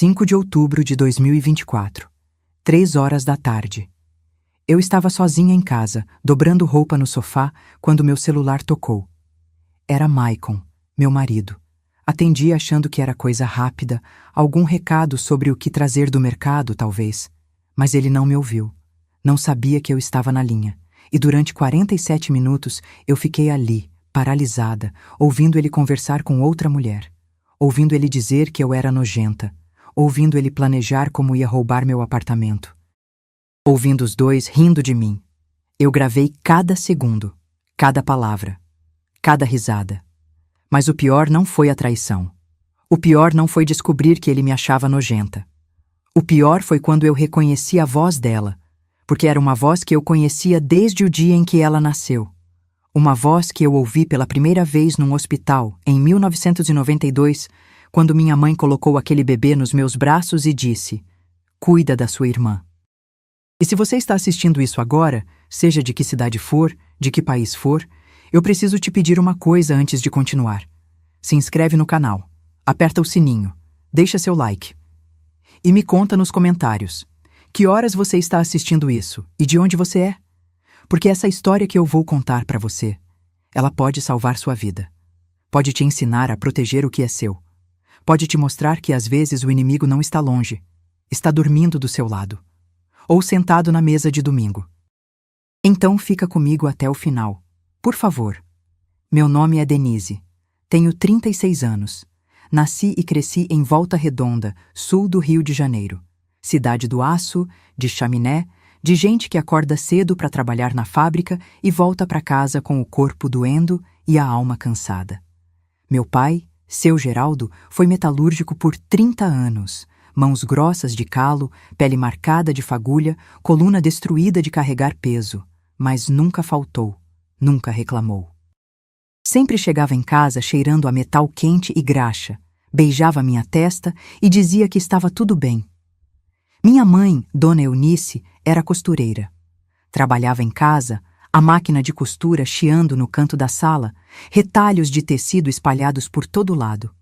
5 de outubro de 2024, 3 horas da tarde. Eu estava sozinha em casa, dobrando roupa no sofá, quando meu celular tocou. Era Maicon, meu marido. Atendi achando que era coisa rápida, algum recado sobre o que trazer do mercado, talvez. Mas ele não me ouviu. Não sabia que eu estava na linha. E durante 47 minutos eu fiquei ali, paralisada, ouvindo ele conversar com outra mulher. Ouvindo ele dizer que eu era nojenta. Ouvindo ele planejar como ia roubar meu apartamento. Ouvindo os dois rindo de mim. Eu gravei cada segundo, cada palavra, cada risada. Mas o pior não foi a traição. O pior não foi descobrir que ele me achava nojenta. O pior foi quando eu reconheci a voz dela, porque era uma voz que eu conhecia desde o dia em que ela nasceu. Uma voz que eu ouvi pela primeira vez num hospital, em 1992, quando minha mãe colocou aquele bebê nos meus braços e disse: "Cuida da sua irmã." E se você está assistindo isso agora, seja de que cidade for, de que país for, eu preciso te pedir uma coisa antes de continuar. Se inscreve no canal, aperta o sininho, deixa seu like. E me conta nos comentários, que horas você está assistindo isso e de onde você é? Porque essa história que eu vou contar para você, ela pode salvar sua vida. Pode te ensinar a proteger o que é seu. Pode te mostrar que às vezes o inimigo não está longe, está dormindo do seu lado. Ou sentado na mesa de domingo. Então fica comigo até o final, por favor. Meu nome é Denise. Tenho 36 anos. Nasci e cresci em Volta Redonda, sul do Rio de Janeiro. Cidade do aço, de chaminé, de gente que acorda cedo para trabalhar na fábrica e volta para casa com o corpo doendo e a alma cansada. Meu pai, seu Geraldo, foi metalúrgico por 30 anos. Mãos grossas de calo, pele marcada de fagulha, coluna destruída de carregar peso. Mas nunca faltou, nunca reclamou. Sempre chegava em casa cheirando a metal quente e graxa, beijava minha testa e dizia que estava tudo bem. Minha mãe, Dona Eunice, era costureira. Trabalhava em casa, a máquina de costura chiando no canto da sala, retalhos de tecido espalhados por todo lado.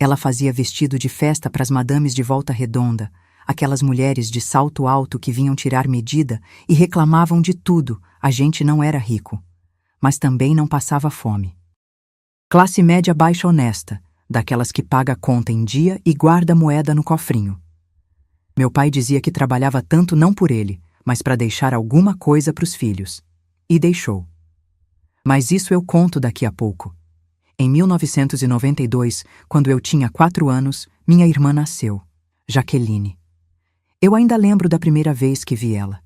Ela fazia vestido de festa para as madames de Volta Redonda, aquelas mulheres de salto alto que vinham tirar medida e reclamavam de tudo. A gente não era rico, mas também não passava fome. Classe média baixa honesta, daquelas que paga a conta em dia e guarda moeda no cofrinho. Meu pai dizia que trabalhava tanto não por ele, mas para deixar alguma coisa para os filhos. E deixou. Mas isso eu conto daqui a pouco. Em 1992, quando eu tinha 4 anos, minha irmã nasceu, Jaqueline. Eu ainda lembro da primeira vez que vi ela.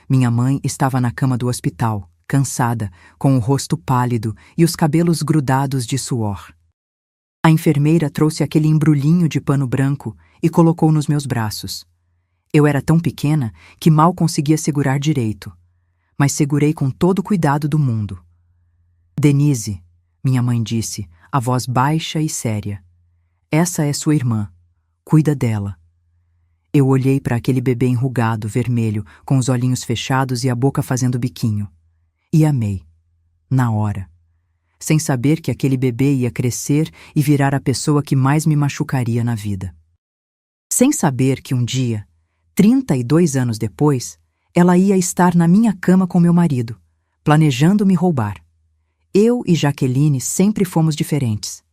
Minha mãe estava na cama do hospital, cansada, com o rosto pálido e os cabelos grudados de suor. A enfermeira trouxe aquele embrulhinho de pano branco e colocou nos meus braços. Eu era tão pequena que mal conseguia segurar direito, mas segurei com todo o cuidado do mundo. "Denise", minha mãe disse, a voz baixa e séria. "Essa é sua irmã. Cuida dela." Eu olhei para aquele bebê enrugado, vermelho, com os olhinhos fechados e a boca fazendo biquinho. E amei. Na hora. Sem saber que aquele bebê ia crescer e virar a pessoa que mais me machucaria na vida. Sem saber que um dia, 32 anos depois, ela ia estar na minha cama com meu marido, planejando me roubar. Eu e Jaqueline sempre fomos diferentes,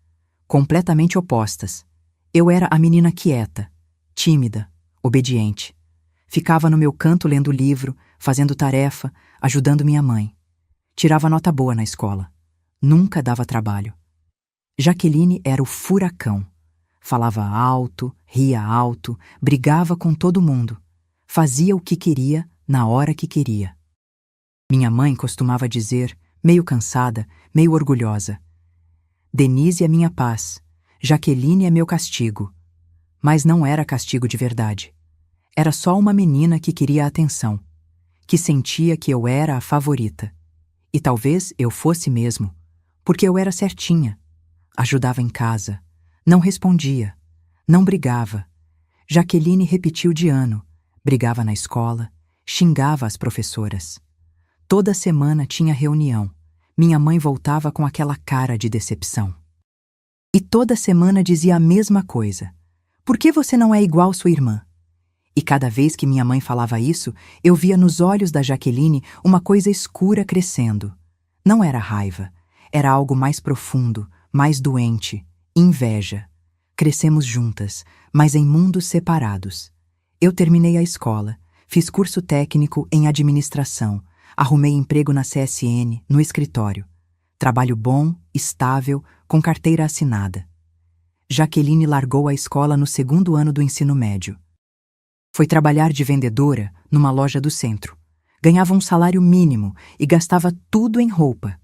completamente opostas. Eu era a menina quieta, tímida, obediente. Ficava no meu canto lendo livro, fazendo tarefa, ajudando minha mãe. Tirava nota boa na escola. Nunca dava trabalho. Jaqueline era o furacão. Falava alto, ria alto, brigava com todo mundo. Fazia o que queria, na hora que queria. Minha mãe costumava dizer, meio cansada, meio orgulhosa: "Denise é minha paz, Jaqueline é meu castigo." Mas não era castigo de verdade. Era só uma menina que queria atenção, que sentia que eu era a favorita. E talvez eu fosse mesmo, porque eu era certinha. Ajudava em casa, não respondia, não brigava. Jaqueline repetiu de ano, brigava na escola, xingava as professoras. Toda semana tinha reunião. Minha mãe voltava com aquela cara de decepção. E toda semana dizia a mesma coisa: Por que você não é igual sua irmã? E cada vez que minha mãe falava isso, eu via nos olhos da Jaqueline uma coisa escura crescendo. Não era raiva, era algo mais profundo, mais doente, inveja. Crescemos juntas, mas em mundos separados. Eu terminei a escola, fiz curso técnico em administração, arrumei emprego na CSN, no escritório. Trabalho bom, estável, com carteira assinada. Jaqueline largou a escola no 2º ano do ensino médio. Foi trabalhar de vendedora numa loja do centro. Ganhava um salário mínimo e gastava tudo em roupa.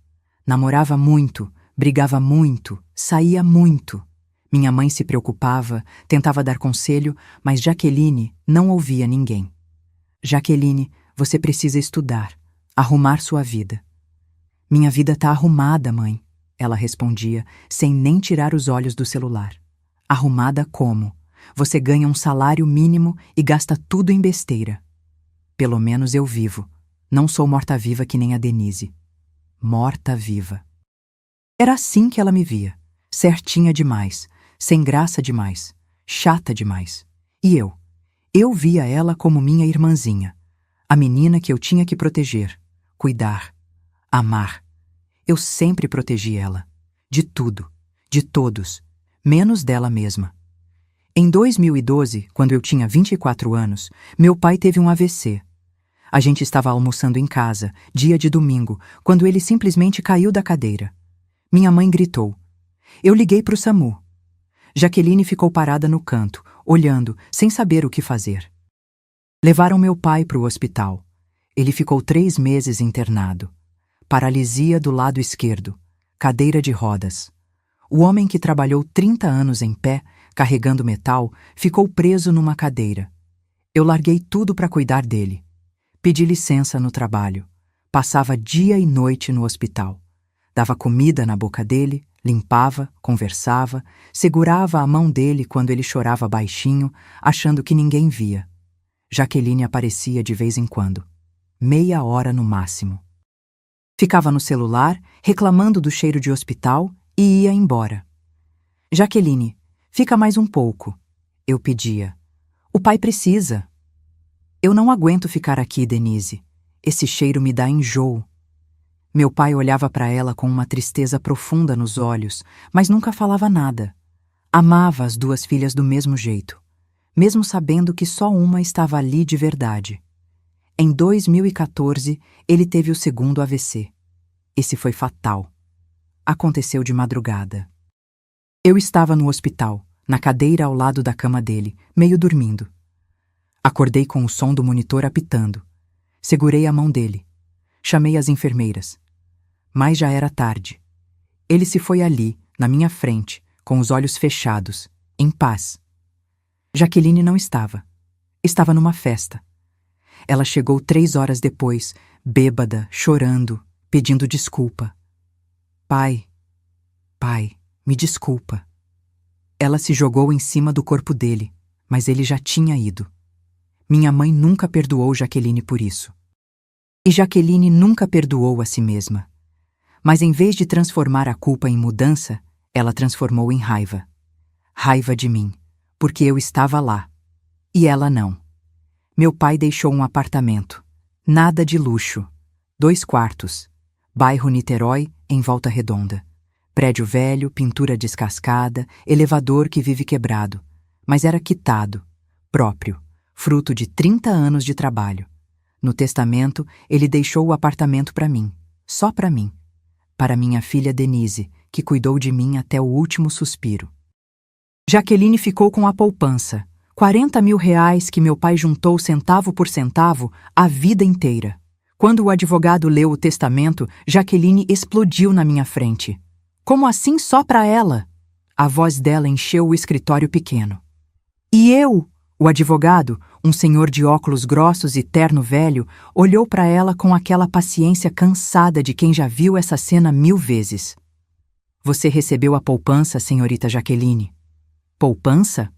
Namorava muito, brigava muito, saía muito. Minha mãe se preocupava, tentava dar conselho, mas Jaqueline não ouvia ninguém. Jaqueline, você precisa estudar, arrumar sua vida. Minha vida tá arrumada, mãe, ela respondia, sem nem tirar os olhos do celular. Arrumada como? Você ganha um salário mínimo e gasta tudo em besteira. Pelo menos eu vivo. Não sou morta-viva que nem a Denise. Morta-viva. Era assim que ela me via. Certinha demais, sem graça demais, chata demais. E eu via ela como minha irmãzinha, a menina que eu tinha que proteger, cuidar, amar. Eu sempre protegi ela, de tudo, de todos, menos dela mesma. Em 2012, quando eu tinha 24 anos, meu pai teve um AVC. A gente estava almoçando em casa, dia de domingo, quando ele simplesmente caiu da cadeira. Minha mãe gritou. Eu liguei para o SAMU. Jaqueline ficou parada no canto, olhando, sem saber o que fazer. Levaram meu pai para o hospital. Ele ficou 3 meses internado. Paralisia do lado esquerdo, cadeira de rodas. O homem que trabalhou 30 anos em pé, carregando metal, ficou preso numa cadeira. Eu larguei tudo para cuidar dele. Pedi licença no trabalho. Passava dia e noite no hospital. Dava comida na boca dele, limpava, conversava, segurava a mão dele quando ele chorava baixinho, achando que ninguém via. Jaqueline aparecia de vez em quando. Meia hora no máximo. Ficava no celular, reclamando do cheiro de hospital e ia embora. Jaqueline, fica mais um pouco. Eu pedia. O pai precisa. Eu não aguento ficar aqui, Denise. Esse cheiro me dá enjoo. Meu pai olhava para ela com uma tristeza profunda nos olhos, mas nunca falava nada. Amava as 2 filhas do mesmo jeito, mesmo sabendo que só uma estava ali de verdade. Em 2014, ele teve o 2º AVC. Esse foi fatal. Aconteceu de madrugada. Eu estava no hospital, na cadeira ao lado da cama dele, meio dormindo. Acordei com o som do monitor apitando. Segurei a mão dele. Chamei as enfermeiras. Mas já era tarde. Ele se foi ali, na minha frente, com os olhos fechados, em paz. Jaqueline não estava. Estava numa festa. Ela chegou 3 horas depois, bêbada, chorando, pedindo desculpa. Pai, me desculpa. Ela se jogou em cima do corpo dele, mas ele já tinha ido. Minha mãe nunca perdoou Jaqueline por isso. E Jaqueline nunca perdoou a si mesma. Mas em vez de transformar a culpa em mudança, ela transformou em raiva. Raiva de mim, porque eu estava lá. E ela não. Meu pai deixou um apartamento. Nada de luxo. 2 quartos. Bairro Niterói, em Volta Redonda. Prédio velho, pintura descascada, elevador que vive quebrado. Mas era quitado, próprio, fruto de 30 anos de trabalho. No testamento, ele deixou o apartamento para mim, só para mim. Para minha filha Denise, que cuidou de mim até o último suspiro. Jaqueline ficou com a poupança, 40 mil reais que meu pai juntou centavo por centavo a vida inteira. Quando o advogado leu o testamento, Jaqueline explodiu na minha frente. Como assim só para ela? A voz dela encheu o escritório pequeno. E eu? O advogado, um senhor de óculos grossos e terno velho, olhou para ela com aquela paciência cansada de quem já viu essa cena 1000 vezes. Você recebeu a poupança, senhorita Jaqueline? Poupança?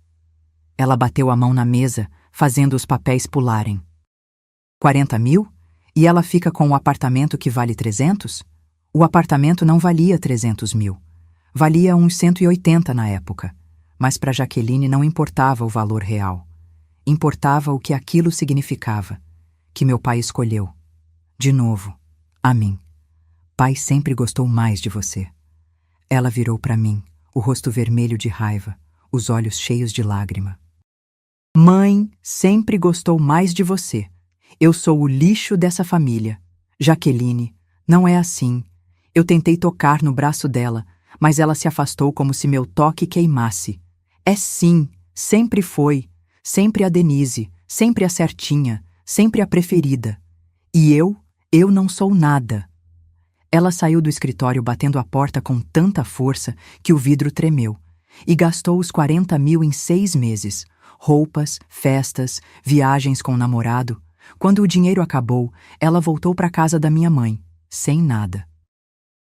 Ela bateu a mão na mesa, fazendo os papéis pularem. 40 mil? E ela fica com o apartamento que vale 300? O apartamento não valia 300 mil. Valia uns 180 na época. Mas para Jaqueline não importava o valor real. Importava o que aquilo significava, que meu pai escolheu. De novo, a mim. Pai sempre gostou mais de você. Ela virou para mim, o rosto vermelho de raiva, os olhos cheios de lágrima. Mãe sempre gostou mais de você. Eu sou o lixo dessa família. Jaqueline, não é assim. Eu tentei tocar no braço dela, mas ela se afastou como se meu toque queimasse. É sim, sempre foi. Sempre a Denise, sempre a certinha, sempre a preferida. E eu não sou nada. Ela saiu do escritório batendo a porta com tanta força que o vidro tremeu. E gastou os 40 mil em 6 meses. Roupas, festas, viagens com o namorado. Quando o dinheiro acabou, ela voltou para a casa da minha mãe, sem nada.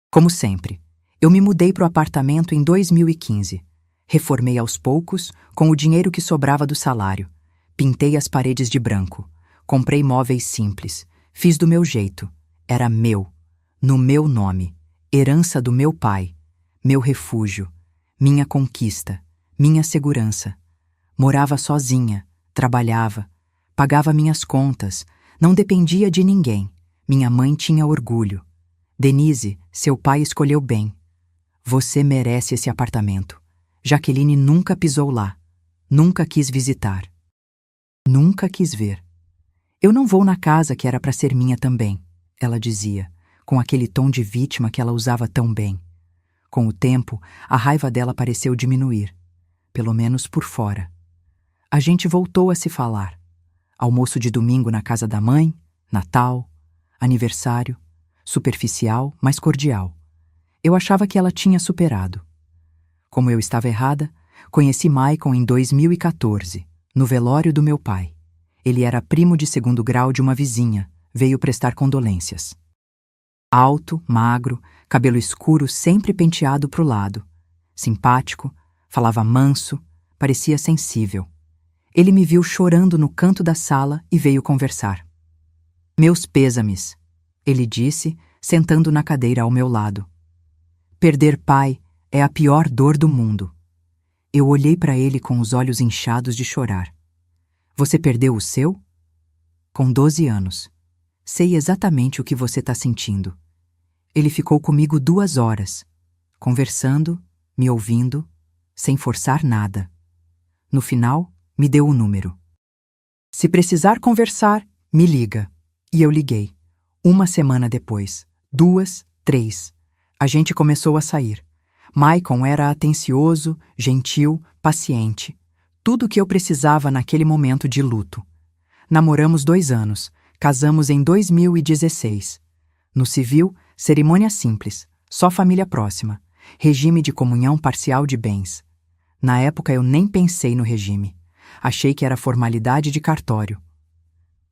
Como sempre, eu me mudei para o apartamento em 2015. Reformei aos poucos, com o dinheiro que sobrava do salário. Pintei as paredes de branco. Comprei móveis simples. Fiz do meu jeito. Era meu. No meu nome. Herança do meu pai. Meu refúgio. Minha conquista. Minha segurança. Morava sozinha. Trabalhava. Pagava minhas contas. Não dependia de ninguém. Minha mãe tinha orgulho. Denise, seu pai escolheu bem. Você merece esse apartamento. Jaqueline nunca pisou lá. Nunca quis visitar. Nunca quis ver. Eu não vou na casa que era para ser minha também, ela dizia, com aquele tom de vítima que ela usava tão bem. Com o tempo, a raiva dela pareceu diminuir, pelo menos por fora. A gente voltou a se falar. Almoço de domingo na casa da mãe, Natal, aniversário, superficial, mas cordial. Eu achava que ela tinha superado. Como eu estava errada, conheci Maicon em 2014, no velório do meu pai. Ele era primo de segundo grau de uma vizinha, veio prestar condolências. Alto, magro, cabelo escuro sempre penteado para o lado. Simpático, falava manso, parecia sensível. Ele me viu chorando no canto da sala e veio conversar. Meus pêsames, ele disse, sentando na cadeira ao meu lado. Perder pai é a pior dor do mundo. Eu olhei para ele com os olhos inchados de chorar. Você perdeu o seu? Com 12 anos. Sei exatamente o que você está sentindo. Ele ficou comigo 2 horas, conversando, me ouvindo, sem forçar nada. No final, me deu o número. Se precisar conversar, me liga. E eu liguei. 1 semana depois, 2, 3. A gente começou a sair. Maicon era atencioso, gentil, paciente. Tudo o que eu precisava naquele momento de luto. Namoramos 2 anos, casamos em 2016. No civil, cerimônia simples, só família próxima, regime de comunhão parcial de bens. Na época eu nem pensei no regime. Achei que era formalidade de cartório.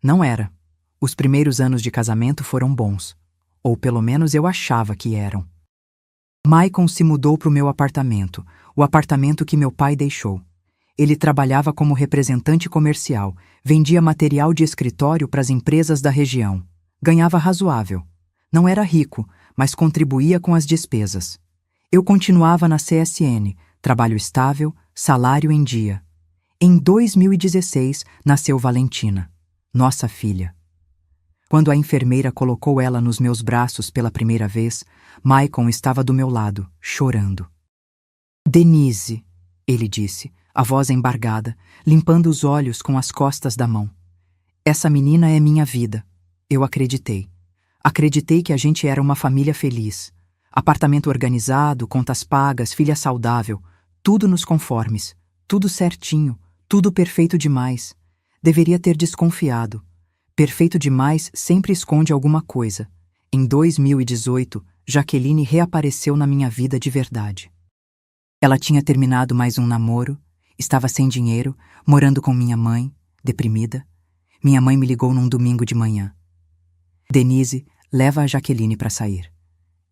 Não era. Os primeiros anos de casamento foram bons. Ou pelo menos eu achava que eram. Maicon se mudou para o meu apartamento, o apartamento que meu pai deixou. Ele trabalhava como representante comercial, vendia material de escritório para as empresas da região. Ganhava razoável. Não era rico, mas contribuía com as despesas. Eu continuava na CSN, trabalho estável, salário em dia. Em 2016, nasceu Valentina, nossa filha. Quando a enfermeira colocou ela nos meus braços pela primeira vez, Maicon estava do meu lado, chorando. Denise, ele disse, a voz embargada, limpando os olhos com as costas da mão. Essa menina é minha vida. Eu acreditei. Acreditei que a gente era uma família feliz. Apartamento organizado, contas pagas, filha saudável, tudo nos conformes, tudo certinho, tudo perfeito demais. Deveria ter desconfiado. Perfeito demais sempre esconde alguma coisa. Em 2018, Jaqueline reapareceu na minha vida de verdade. Ela tinha terminado mais um namoro, estava sem dinheiro, morando com minha mãe, deprimida. Minha mãe me ligou num domingo de manhã. Denise, leva a Jaqueline para sair.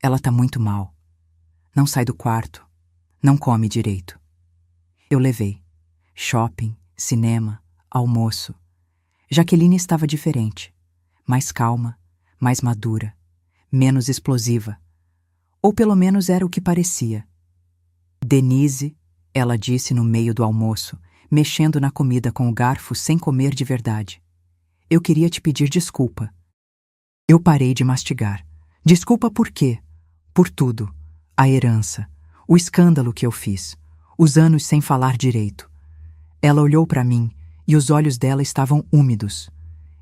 Ela tá muito mal. Não sai do quarto. Não come direito. Eu levei. Shopping, cinema, almoço. Jaqueline estava diferente. Mais calma, mais madura, menos explosiva. Ou pelo menos era o que parecia. Denise, ela disse no meio do almoço, mexendo na comida com o garfo sem comer de verdade. Eu queria te pedir desculpa. Eu parei de mastigar. Desculpa por quê? Por tudo. A herança. O escândalo que eu fiz. Os anos sem falar direito. Ela olhou para mim e os olhos dela estavam úmidos.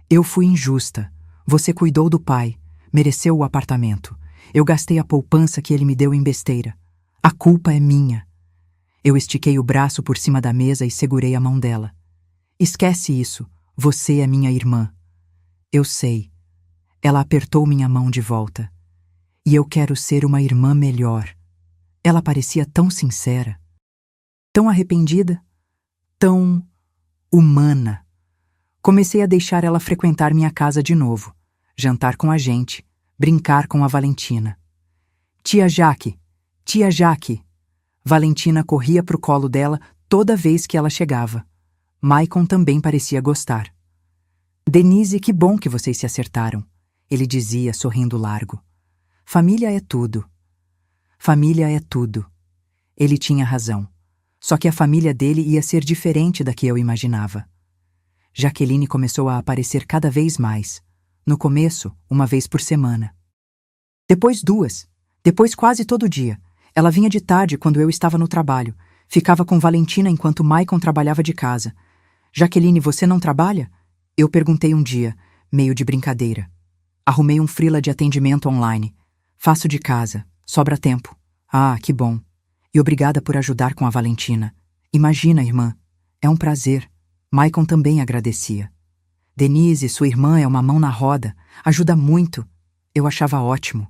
Eu fui injusta. Você cuidou do pai. Mereceu o apartamento. Eu gastei a poupança que ele me deu em besteira. A culpa é minha. Eu estiquei o braço por cima da mesa e segurei a mão dela. Esquece isso. Você é minha irmã. Eu sei. Ela apertou minha mão de volta. E eu quero ser uma irmã melhor. Ela parecia tão sincera, tão arrependida, tão humana. Comecei a deixar ela frequentar minha casa de novo, jantar com a gente, brincar com a Valentina. Tia Jaque, tia Jaque. Valentina corria pro colo dela toda vez que ela chegava. Maicon também parecia gostar. Denise, que bom que vocês se acertaram, ele dizia, sorrindo largo. Família é tudo. Família é tudo. Ele tinha razão. Só que a família dele ia ser diferente da que eu imaginava. Jaqueline começou a aparecer cada vez mais. No começo, uma vez por semana. Depois 2. Depois quase todo dia. Ela vinha de tarde quando eu estava no trabalho. Ficava com Valentina enquanto Maicon trabalhava de casa. Jaqueline, você não trabalha? Eu perguntei um dia, meio de brincadeira. Arrumei um freela de atendimento online. Faço de casa. Sobra tempo. Ah, que bom. E obrigada por ajudar com a Valentina. Imagina, irmã. É um prazer. Maicon também agradecia. Denise, sua irmã, é uma mão na roda. Ajuda muito. Eu achava ótimo.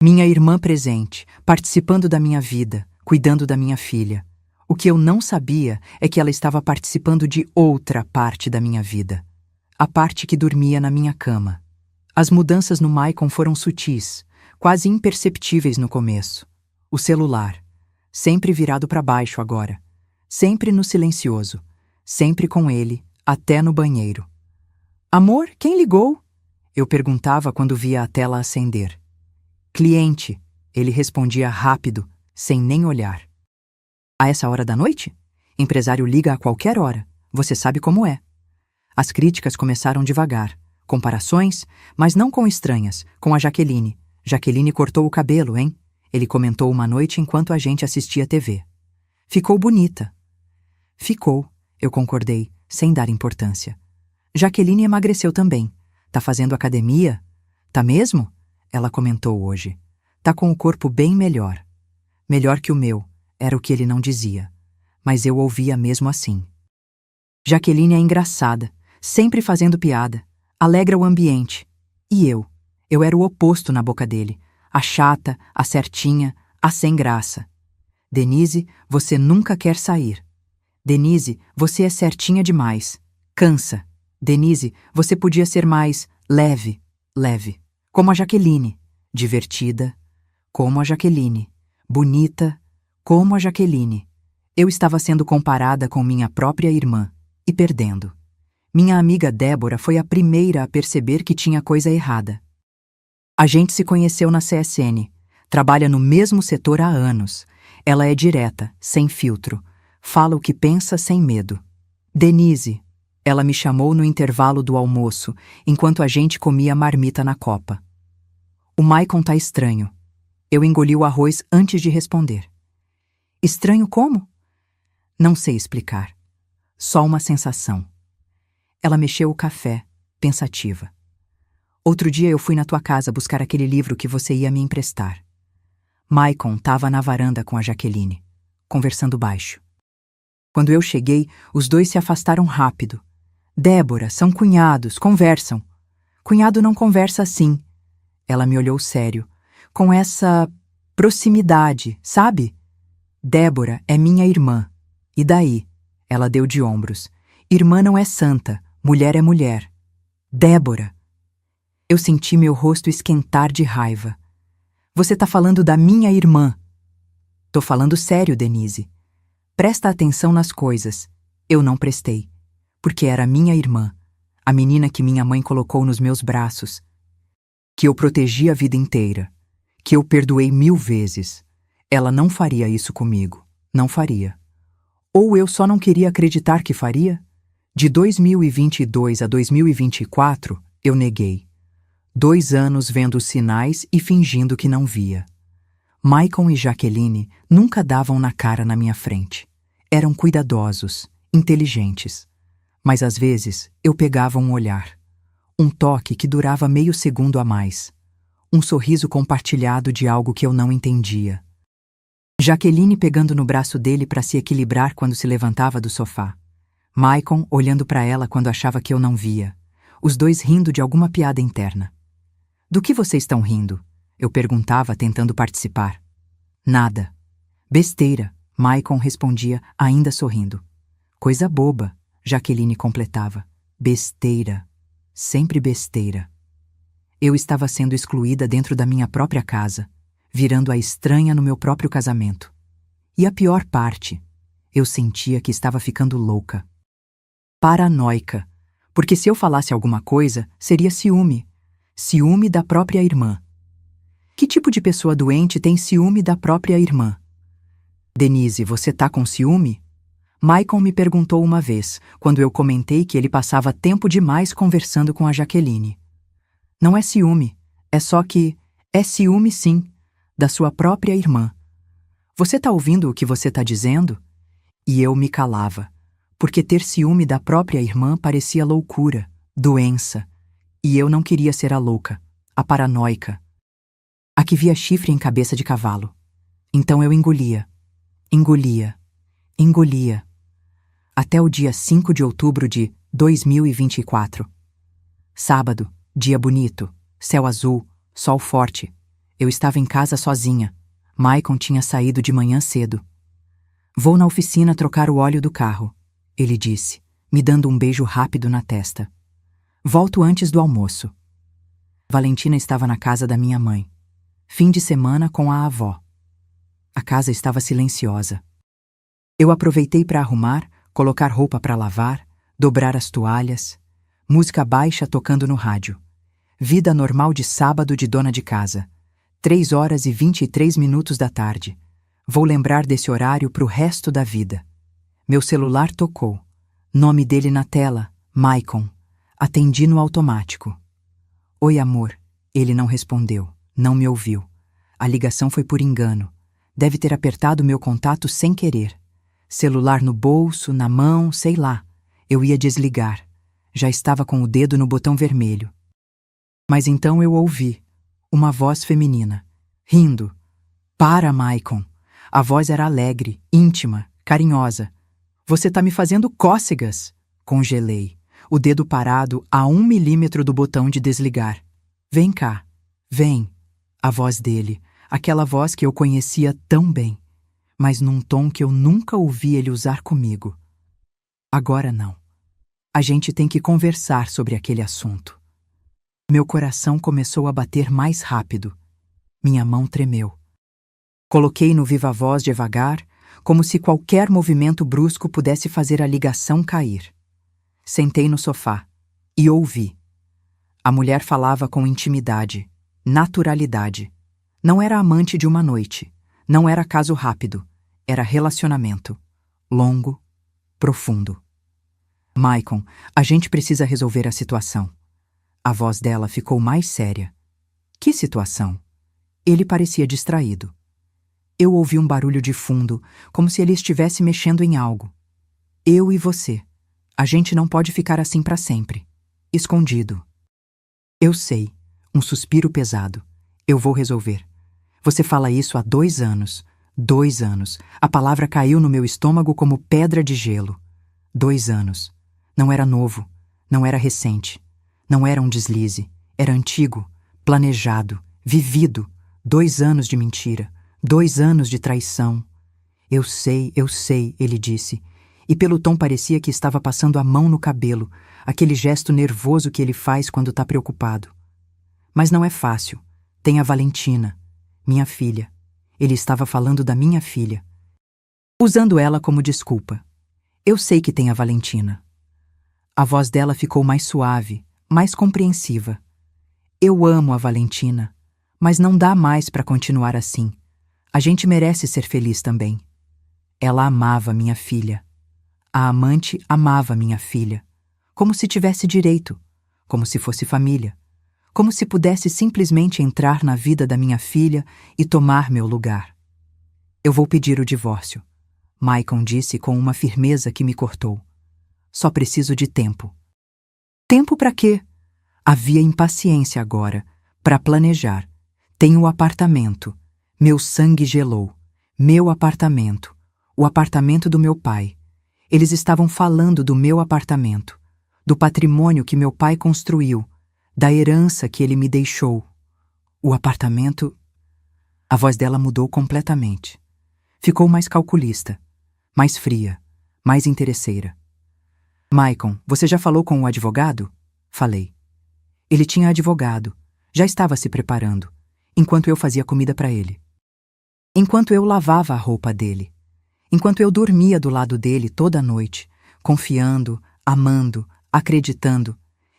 Minha irmã presente, participando da minha vida, cuidando da minha filha. O que eu não sabia é que ela estava participando de outra parte da minha vida. A parte que dormia na minha cama. As mudanças no Maicon foram sutis, quase imperceptíveis no começo. O celular, sempre virado para baixo agora. Sempre no silencioso. Sempre com ele, até no banheiro. Amor, quem ligou? Eu perguntava quando via a tela acender. Cliente, ele respondia rápido, sem nem olhar. A essa hora da noite? Empresário liga a qualquer hora, você sabe como é. As críticas começaram devagar. Comparações, mas não com estranhas, com a Jaqueline. Jaqueline cortou o cabelo, hein? Ele comentou uma noite enquanto a gente assistia TV. Ficou bonita. Ficou, eu concordei, sem dar importância. Jaqueline emagreceu também. Tá fazendo academia? Tá mesmo? Ela comentou hoje. Tá com o corpo bem melhor. Melhor que o meu, era o que ele não dizia. Mas eu ouvia mesmo assim. Jaqueline é engraçada, sempre fazendo piada. Alegra o ambiente. E eu? Eu era o oposto na boca dele. A chata, a certinha, a sem graça. Denise, você nunca quer sair. Denise, você é certinha demais. Cansa. Denise, você podia ser mais leve, leve. Como a Jaqueline. Divertida. Como a Jaqueline. Bonita. Como a Jaqueline. Eu estava sendo comparada com minha própria irmã. E perdendo. Minha amiga Débora foi a primeira a perceber que tinha coisa errada. A gente se conheceu na CSN. Trabalha no mesmo setor há anos. Ela é direta, sem filtro. Fala o que pensa sem medo. Denise. Ela me chamou no intervalo do almoço, enquanto a gente comia marmita na copa. O Maicon tá estranho. Eu engoli o arroz antes de responder. Estranho como? Não sei explicar. Só uma sensação. Ela mexeu o café, pensativa. Outro dia eu fui na tua casa buscar aquele livro que você ia me emprestar. Maicon estava na varanda com a Jaqueline, conversando baixo. Quando eu cheguei, os dois se afastaram rápido. Débora, são cunhados, conversam. Cunhado não conversa assim. Ela me olhou sério, com essa proximidade, sabe? Débora é minha irmã. E daí? Ela deu de ombros. Irmã não é santa, mulher é mulher. Débora. Eu senti meu rosto esquentar de raiva. Você tá falando da minha irmã. Tô falando sério, Denise. Presta atenção nas coisas. Eu não prestei. Porque era minha irmã, a menina que minha mãe colocou nos meus braços. Que eu protegi a vida inteira. Que eu perdoei 1000 vezes. Ela não faria isso comigo. Não faria. Ou eu só não queria acreditar que faria? De 2022 a 2024, eu neguei. 2 anos vendo os sinais e fingindo que não via. Maicon e Jaqueline nunca davam na cara na minha frente. Eram cuidadosos, inteligentes. Mas às vezes eu pegava um olhar. Um toque que durava meio segundo a mais. Um sorriso compartilhado de algo que eu não entendia. Jaqueline pegando no braço dele para se equilibrar quando se levantava do sofá. Maicon olhando para ela quando achava que eu não via. Os dois rindo de alguma piada interna. Do que vocês estão rindo? Eu perguntava, tentando participar. Nada. Besteira, Maicon respondia, ainda sorrindo. Coisa boba, Jaqueline completava. Besteira. Sempre besteira. Eu estava sendo excluída dentro da minha própria casa, virando a estranha no meu próprio casamento. E a pior parte, eu sentia que estava ficando louca. Paranoica, porque se eu falasse alguma coisa, seria ciúme. Ciúme da própria irmã. Que tipo de pessoa doente tem ciúme da própria irmã? Denise, você tá com ciúme? Maicon me perguntou uma vez, quando eu comentei que ele passava tempo demais conversando com a Jaqueline. Não é ciúme, é só que é ciúme sim, da sua própria irmã. Você tá ouvindo o que você tá dizendo? E eu me calava, porque ter ciúme da própria irmã parecia loucura, doença, e eu não queria ser a louca, a paranoica, a que via chifre em cabeça de cavalo. Então eu engolia, até o dia 5 de outubro de 2024. Sábado, dia bonito, céu azul, sol forte. Eu estava em casa sozinha. Maicon tinha saído de manhã cedo. Vou na oficina trocar o óleo do carro, ele disse, me dando um beijo rápido na testa. Volto antes do almoço. Valentina estava na casa da minha mãe. Fim de semana com a avó. A casa estava silenciosa. Eu aproveitei para arrumar, colocar roupa para lavar, dobrar as toalhas. Música baixa tocando no rádio. Vida normal de sábado de dona de casa. 3h23 da tarde. Vou lembrar desse horário pro resto da vida. Meu celular tocou. Nome dele na tela, Maicon. Atendi no automático. Oi, amor. Ele não respondeu, não me ouviu. A ligação foi por engano. Deve ter apertado meu contato sem querer. Celular no bolso, na mão, sei lá. Eu ia desligar. Já estava com o dedo no botão vermelho. Mas então eu ouvi uma voz feminina, rindo. Para, Maicon. A voz era alegre, íntima, carinhosa. Você tá me fazendo cócegas. Congelei, o dedo parado a 1 milímetro do botão de desligar. Vem cá, vem. A voz dele, aquela voz que eu conhecia tão bem, mas num tom que eu nunca ouvi ele usar comigo. Agora não. A gente tem que conversar sobre aquele assunto. Meu coração começou a bater mais rápido. Minha mão tremeu. Coloquei no viva-voz devagar, como se qualquer movimento brusco pudesse fazer a ligação cair. Sentei no sofá e ouvi. A mulher falava com intimidade, naturalidade. Não era amante de uma noite, não era caso rápido, era relacionamento. Longo, profundo. Maicon, a gente precisa resolver a situação. A voz dela ficou mais séria. Que situação? Ele parecia distraído. Eu ouvi um barulho de fundo, como se ele estivesse mexendo em algo. Eu e você. A gente não pode ficar assim para sempre. Escondido. Eu sei. Um suspiro pesado. Eu vou resolver. Você fala isso há 2 anos. 2 anos. A palavra caiu no meu estômago como pedra de gelo. 2 anos. Não era novo. Não era recente. Não era um deslize. Era antigo. Planejado. Vivido. 2 anos de mentira. 2 anos de traição. Eu sei, ele disse. E pelo tom parecia que estava passando a mão no cabelo, aquele gesto nervoso que ele faz quando está preocupado. Mas não é fácil. Tem a Valentina, minha filha. Ele estava falando da minha filha, usando ela como desculpa. Eu sei que tem a Valentina. A voz dela ficou mais suave, mais compreensiva. Eu amo a Valentina, mas não dá mais para continuar assim. A gente merece ser feliz também. Ela amava minha filha. A amante amava minha filha, como se tivesse direito, como se fosse família, como se pudesse simplesmente entrar na vida da minha filha e tomar meu lugar. Eu vou pedir o divórcio, Maicon disse com uma firmeza que me cortou. Só preciso de tempo. Tempo para quê? Havia impaciência agora, para planejar. Tenho o apartamento. Meu sangue gelou. Meu apartamento. O apartamento do meu pai. Eles estavam falando do meu apartamento, do patrimônio que meu pai construiu, da herança que ele me deixou. O apartamento... A voz dela mudou completamente. Ficou mais calculista, mais fria, mais interesseira. Maicon, você já falou com o advogado? Falei. Ele tinha advogado, já estava se preparando, enquanto eu fazia comida para ele. Enquanto eu lavava a roupa dele. Enquanto eu dormia do lado dele toda noite, confiando, amando, acreditando,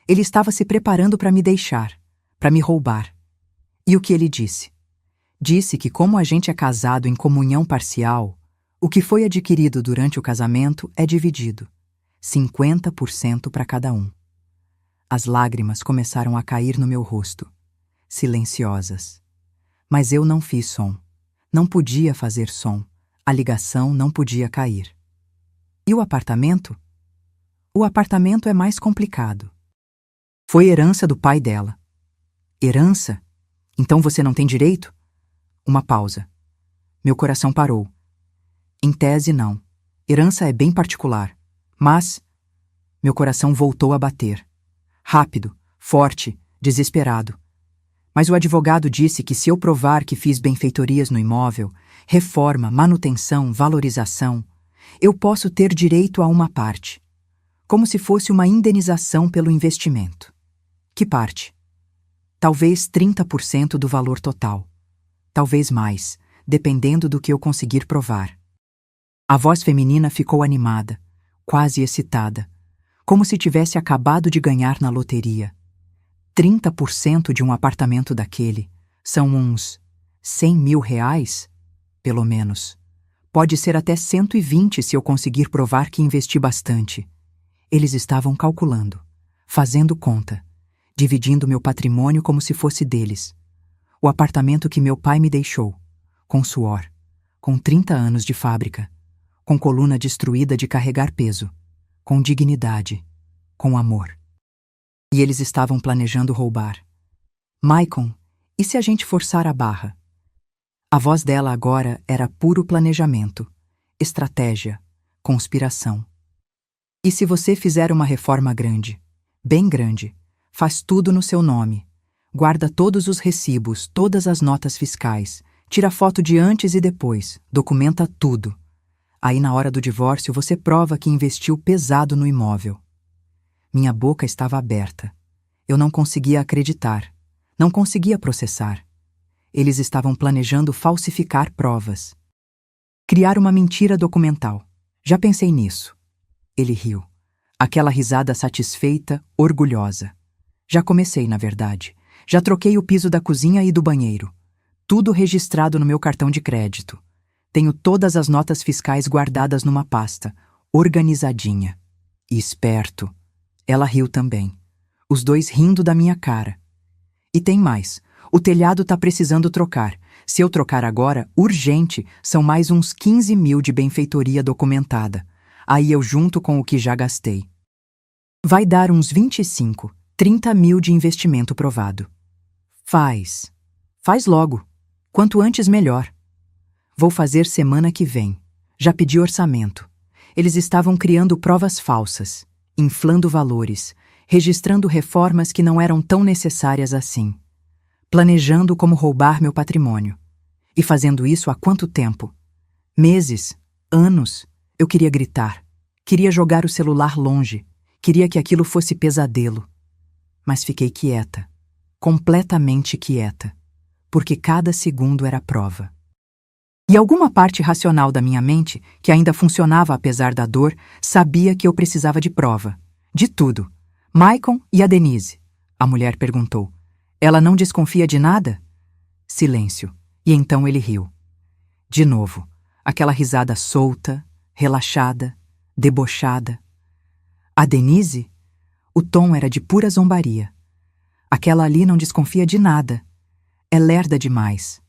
ele estava se preparando para me deixar, para me roubar. E o que ele disse? Disse que como a gente é casado em comunhão parcial, o que foi adquirido durante o casamento é dividido, 50% para cada um. As lágrimas começaram a cair no meu rosto, silenciosas. Mas eu não fiz som. Não podia fazer som. A ligação não podia cair. E o apartamento? O apartamento é mais complicado. Foi herança do pai dela. Herança? Então você não tem direito? Uma pausa. Meu coração parou. Em tese, não. Herança é bem particular. Mas... Meu coração voltou a bater. Rápido, forte, desesperado. Mas o advogado disse que se eu provar que fiz benfeitorias no imóvel, reforma, manutenção, valorização, eu posso ter direito a uma parte. Como se fosse uma indenização pelo investimento. Que parte? Talvez 30% do valor total. Talvez mais, dependendo do que eu conseguir provar. A voz feminina ficou animada, quase excitada, como se tivesse acabado de ganhar na loteria. 30% de um apartamento daquele são uns 100 mil reais? Pelo menos. Pode ser até 120 se eu conseguir provar que investi bastante. Eles estavam calculando, fazendo conta, dividindo meu patrimônio como se fosse deles. O apartamento que meu pai me deixou, com suor, com 30 anos de fábrica, com coluna destruída de carregar peso, com dignidade, com amor. E eles estavam planejando roubar. Maicon, e se a gente forçar a barra? A voz dela agora era puro planejamento, estratégia, conspiração. E se você fizer uma reforma grande, bem grande, faz tudo no seu nome, guarda todos os recibos, todas as notas fiscais, tira foto de antes e depois, documenta tudo. Aí na hora do divórcio você prova que investiu pesado no imóvel. Minha boca estava aberta. Eu não conseguia acreditar. Não conseguia processar. Eles estavam planejando falsificar provas. Criar uma mentira documental. Já pensei nisso. Ele riu. Aquela risada satisfeita, orgulhosa. Já comecei, na verdade. Já troquei o piso da cozinha e do banheiro. Tudo registrado no meu cartão de crédito. Tenho todas as notas fiscais guardadas numa pasta, organizadinha. E esperto. Ela riu também. Os dois rindo da minha cara. E tem mais. O telhado tá precisando trocar. Se eu trocar agora, urgente, são mais uns 15 mil de benfeitoria documentada. Aí eu junto com o que já gastei. Vai dar uns 25, 30 mil de investimento provado. Faz. Faz logo. Quanto antes, melhor. Vou fazer semana que vem. Já pedi orçamento. Eles estavam criando provas falsas, inflando valores, registrando reformas que não eram tão necessárias assim. Planejando como roubar meu patrimônio. E fazendo isso há quanto tempo? Meses? Anos? Eu queria gritar. Queria jogar o celular longe. Queria que aquilo fosse pesadelo. Mas fiquei quieta. Completamente quieta. Porque cada segundo era prova. E alguma parte racional da minha mente, que ainda funcionava apesar da dor, sabia que eu precisava de prova. De tudo. Maicon e a Denise? A mulher perguntou. Ela não desconfia de nada? Silêncio. E então ele riu. De novo. Aquela risada solta, relaxada, debochada. A Denise? O tom era de pura zombaria. Aquela ali não desconfia de nada. É lerda demais.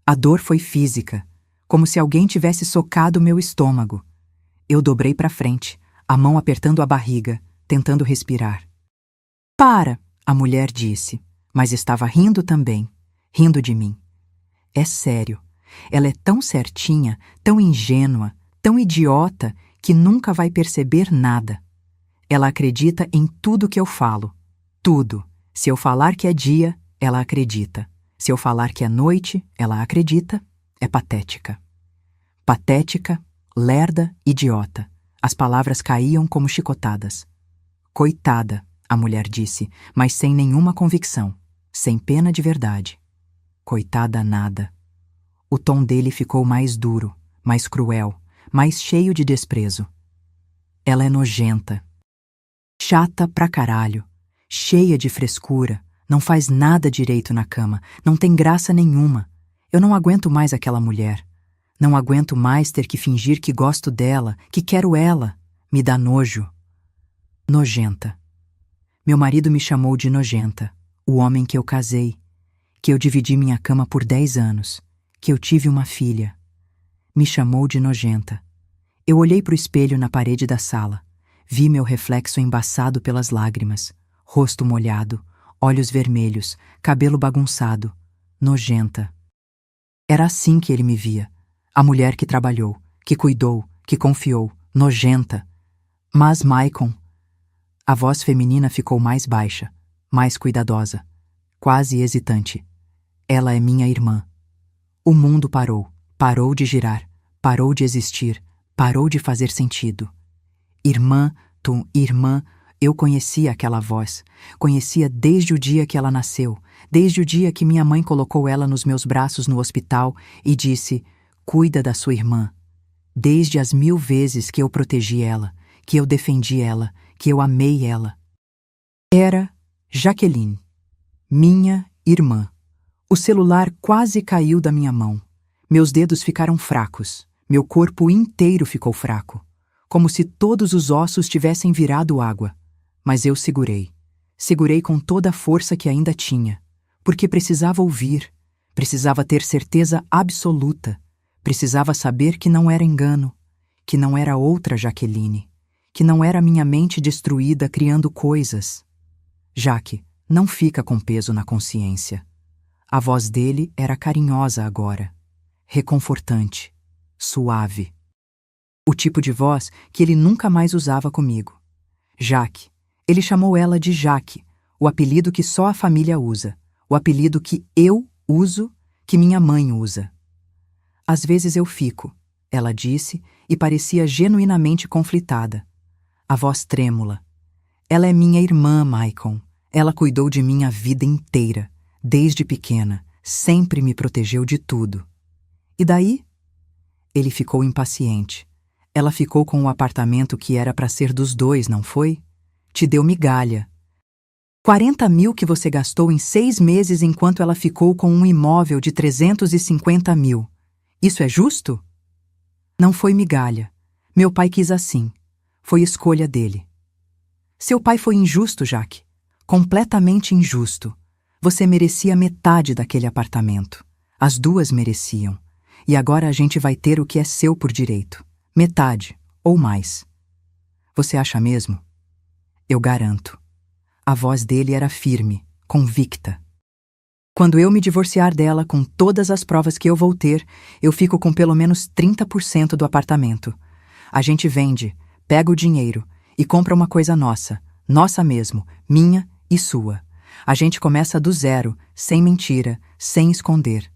A dor foi física, como se alguém tivesse socado meu estômago. Eu dobrei para frente, a mão apertando a barriga, tentando respirar. Para, a mulher disse, mas estava rindo também, rindo de mim. É sério, ela é tão certinha, tão ingênua, tão idiota, que nunca vai perceber nada. Ela acredita em tudo que eu falo. Tudo. Se eu falar que é dia, ela acredita. Se eu falar que é noite, ela acredita. É patética. Patética, lerda, idiota. As palavras caíam como chicotadas. Coitada, a mulher disse, mas sem nenhuma convicção, sem pena de verdade. Coitada nada. O tom dele ficou mais duro, mais cruel, mais cheio de desprezo. Ela é nojenta. Chata pra caralho. Cheia de frescura. Não faz nada direito na cama. Não tem graça nenhuma. Eu não aguento mais aquela mulher. Não aguento mais ter que fingir que gosto dela, que quero ela. Me dá nojo. Nojenta. Meu marido me chamou de nojenta. O homem que eu casei. Que eu dividi minha cama por 10 anos. Que eu tive uma filha. Me chamou de nojenta. Eu olhei pro espelho na parede da sala. Vi meu reflexo embaçado pelas lágrimas. Rosto molhado, olhos vermelhos, cabelo bagunçado. Nojenta. Era assim que ele me via. A mulher que trabalhou, que cuidou, que confiou. Nojenta. Mas Maicon... A voz feminina ficou mais baixa, mais cuidadosa, quase hesitante. Ela é minha irmã. O mundo parou, parou de girar, parou de existir, parou de fazer sentido. Irmã, irmã, eu conhecia aquela voz, conhecia desde o dia que ela nasceu, desde o dia que minha mãe colocou ela nos meus braços no hospital e disse, cuida da sua irmã. Desde as 1000 vezes que eu protegi ela, que eu defendi ela, que eu amei ela. Era Jaqueline, minha irmã. O celular quase caiu da minha mão. Meus dedos ficaram fracos, meu corpo inteiro ficou fraco, como se todos os ossos tivessem virado água. Mas eu segurei. Segurei com toda a força que ainda tinha, porque precisava ouvir, precisava ter certeza absoluta, precisava saber que não era engano, que não era outra Jaqueline, que não era minha mente destruída criando coisas. Jaque, não fica com peso na consciência. A voz dele era carinhosa agora, reconfortante, suave. O tipo de voz que ele nunca mais usava comigo. Jaque. Ele chamou ela de Jaque, o apelido que só a família usa, o apelido que eu uso, que minha mãe usa. Às vezes eu fico, ela disse, e parecia genuinamente conflitada. A voz trêmula. Ela é minha irmã, Maicon. Ela cuidou de mim a vida inteira, desde pequena, sempre me protegeu de tudo. E daí? Ele ficou impaciente. Ela ficou com o apartamento que era para ser dos dois, não foi? Te deu migalha. 40 mil que você gastou em 6 meses enquanto ela ficou com um imóvel de 350 mil. Isso é justo? Não foi migalha. Meu pai quis assim. Foi escolha dele. Seu pai foi injusto, Jaque. Completamente injusto. Você merecia metade daquele apartamento. As duas mereciam. E agora a gente vai ter o que é seu por direito. Metade, ou mais. Você acha mesmo? Eu garanto. A voz dele era firme, convicta. Quando eu me divorciar dela com todas as provas que eu vou ter, eu fico com pelo menos 30% do apartamento. A gente vende, pega o dinheiro e compra uma coisa nossa, nossa mesmo, minha e sua. A gente começa do zero, sem mentira, sem esconder.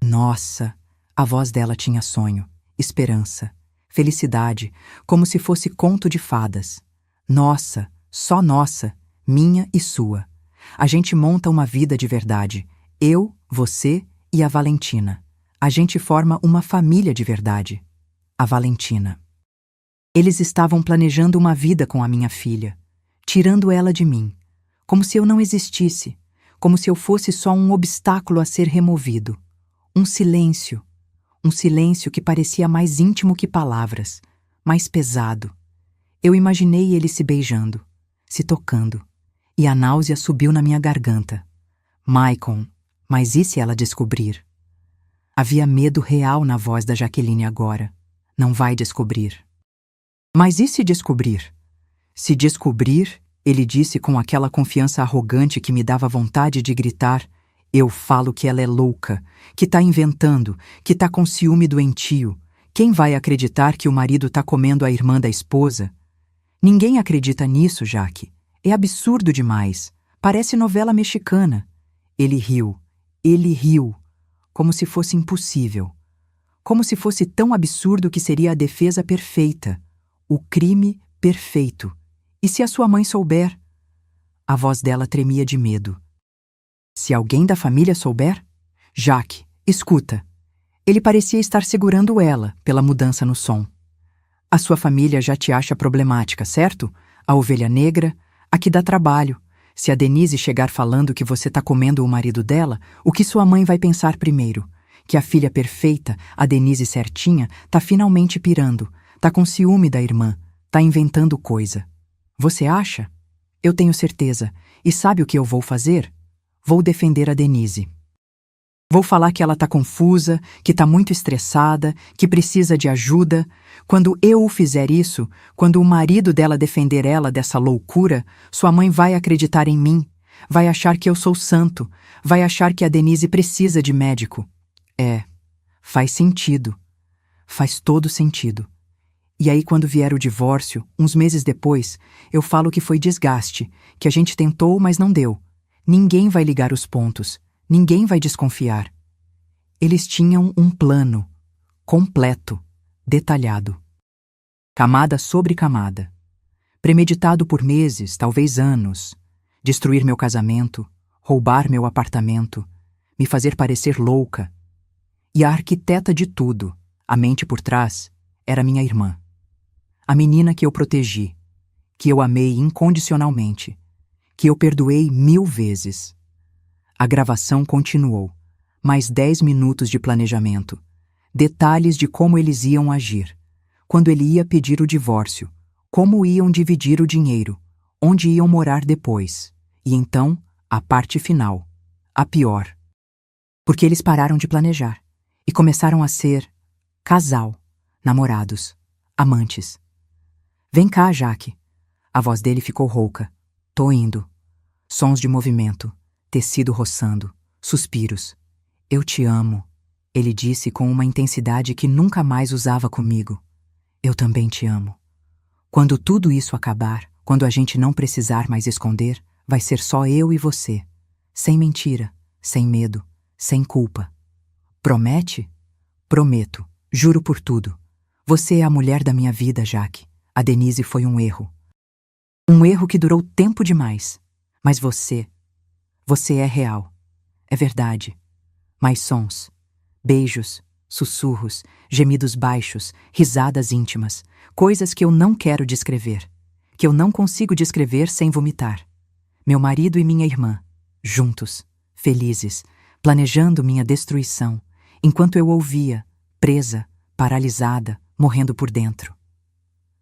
Nossa, a voz dela tinha sonho, esperança, felicidade, como se fosse conto de fadas. Nossa, só nossa, minha e sua. A gente monta uma vida de verdade. Eu, você e a Valentina. A gente forma uma família de verdade. A Valentina. Eles estavam planejando uma vida com a minha filha, tirando ela de mim, como se eu não existisse, como se eu fosse só um obstáculo a ser removido. Um silêncio, um silêncio que parecia mais íntimo que palavras, mais pesado. Eu imaginei eles se beijando, se tocando, e a náusea subiu na minha garganta. Maicon, mas e se ela descobrir? Havia medo real na voz da Jaqueline agora. Não vai descobrir. Mas e se descobrir? Se descobrir, ele disse com aquela confiança arrogante que me dava vontade de gritar: eu falo que ela é louca, que tá inventando, que tá com ciúme doentio. Quem vai acreditar que o marido tá comendo a irmã da esposa? Ninguém acredita nisso, Jaque. É absurdo demais. Parece novela mexicana. Ele riu, como se fosse impossível. Como se fosse tão absurdo que seria a defesa perfeita, o crime perfeito. E se a sua mãe souber? A voz dela tremia de medo. Se alguém da família souber? Jaque, escuta. Ele parecia estar segurando ela pela mudança no som. A sua família já te acha problemática, certo? A ovelha negra, a que dá trabalho. Se a Denise chegar falando que você tá comendo o marido dela, o que sua mãe vai pensar primeiro? Que a filha perfeita, a Denise certinha, tá finalmente pirando, tá com ciúme da irmã, tá inventando coisa. Você acha? Eu tenho certeza. E sabe o que eu vou fazer? Vou defender a Denise. Vou falar que ela tá confusa, que tá muito estressada, que precisa de ajuda. Quando eu o fizer isso, quando o marido dela defender ela dessa loucura, sua mãe vai acreditar em mim, vai achar que eu sou santo, vai achar que a Denise precisa de médico. Faz sentido. Faz todo sentido. E aí, quando vier o divórcio, uns meses depois, eu falo que foi desgaste, que a gente tentou, mas não deu. Ninguém vai ligar os pontos. Ninguém vai desconfiar. Eles tinham um plano, completo, detalhado. Camada sobre camada. Premeditado por meses, talvez anos. Destruir meu casamento, roubar meu apartamento, me fazer parecer louca. E a arquiteta de tudo, a mente por trás, era minha irmã. A menina que eu protegi, que eu amei incondicionalmente, que eu perdoei 1000 vezes. A gravação continuou. Mais 10 minutos de planejamento. Detalhes de como eles iam agir. Quando ele ia pedir o divórcio. Como iam dividir o dinheiro. Onde iam morar depois. E então, a parte final. A pior. Porque eles pararam de planejar. E começaram a ser casal, namorados, amantes. Vem cá, Jaque. A voz dele ficou rouca. Tô indo. Sons de movimento. Tecido roçando, suspiros. Eu te amo, ele disse com uma intensidade que nunca mais usava comigo. Eu também te amo. Quando tudo isso acabar, quando a gente não precisar mais esconder, vai ser só eu e você. Sem mentira, sem medo, sem culpa. Promete? Prometo, juro por tudo. Você é a mulher da minha vida, Jaque. A Denise foi um erro. Um erro que durou tempo demais. Mas você é real. É verdade. Mais sons. Beijos, sussurros, gemidos baixos, risadas íntimas. Coisas que eu não quero descrever. Que eu não consigo descrever sem vomitar. Meu marido e minha irmã, juntos, felizes, planejando minha destruição, enquanto eu ouvia, presa, paralisada, morrendo por dentro.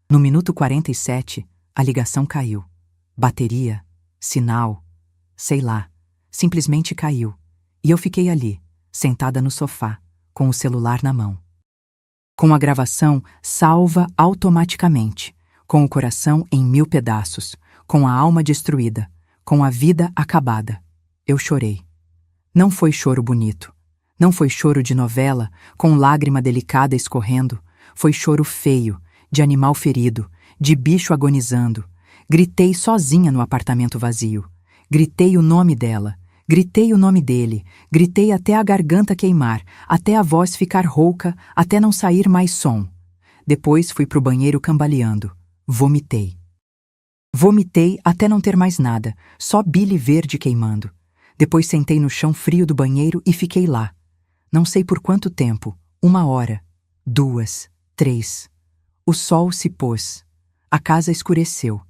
No minuto 47, a ligação caiu. Bateria, sinal, sei lá. Simplesmente caiu, e eu fiquei ali, sentada no sofá, com o celular na mão. Com a gravação salva automaticamente, com o coração em 1000 pedaços, com a alma destruída, com a vida acabada. Eu chorei. Não foi choro bonito, não foi choro de novela, com lágrima delicada escorrendo, foi choro feio, de animal ferido, de bicho agonizando. Gritei sozinha no apartamento vazio. Gritei o nome dela. Gritei o nome dele, gritei até a garganta queimar, até a voz ficar rouca, até não sair mais som. Depois fui pro banheiro cambaleando. Vomitei. Vomitei até não ter mais nada, só bile verde queimando. Depois sentei no chão frio do banheiro e fiquei lá. Não sei por quanto tempo, 1 hora, 2, 3. O sol se pôs. A casa escureceu.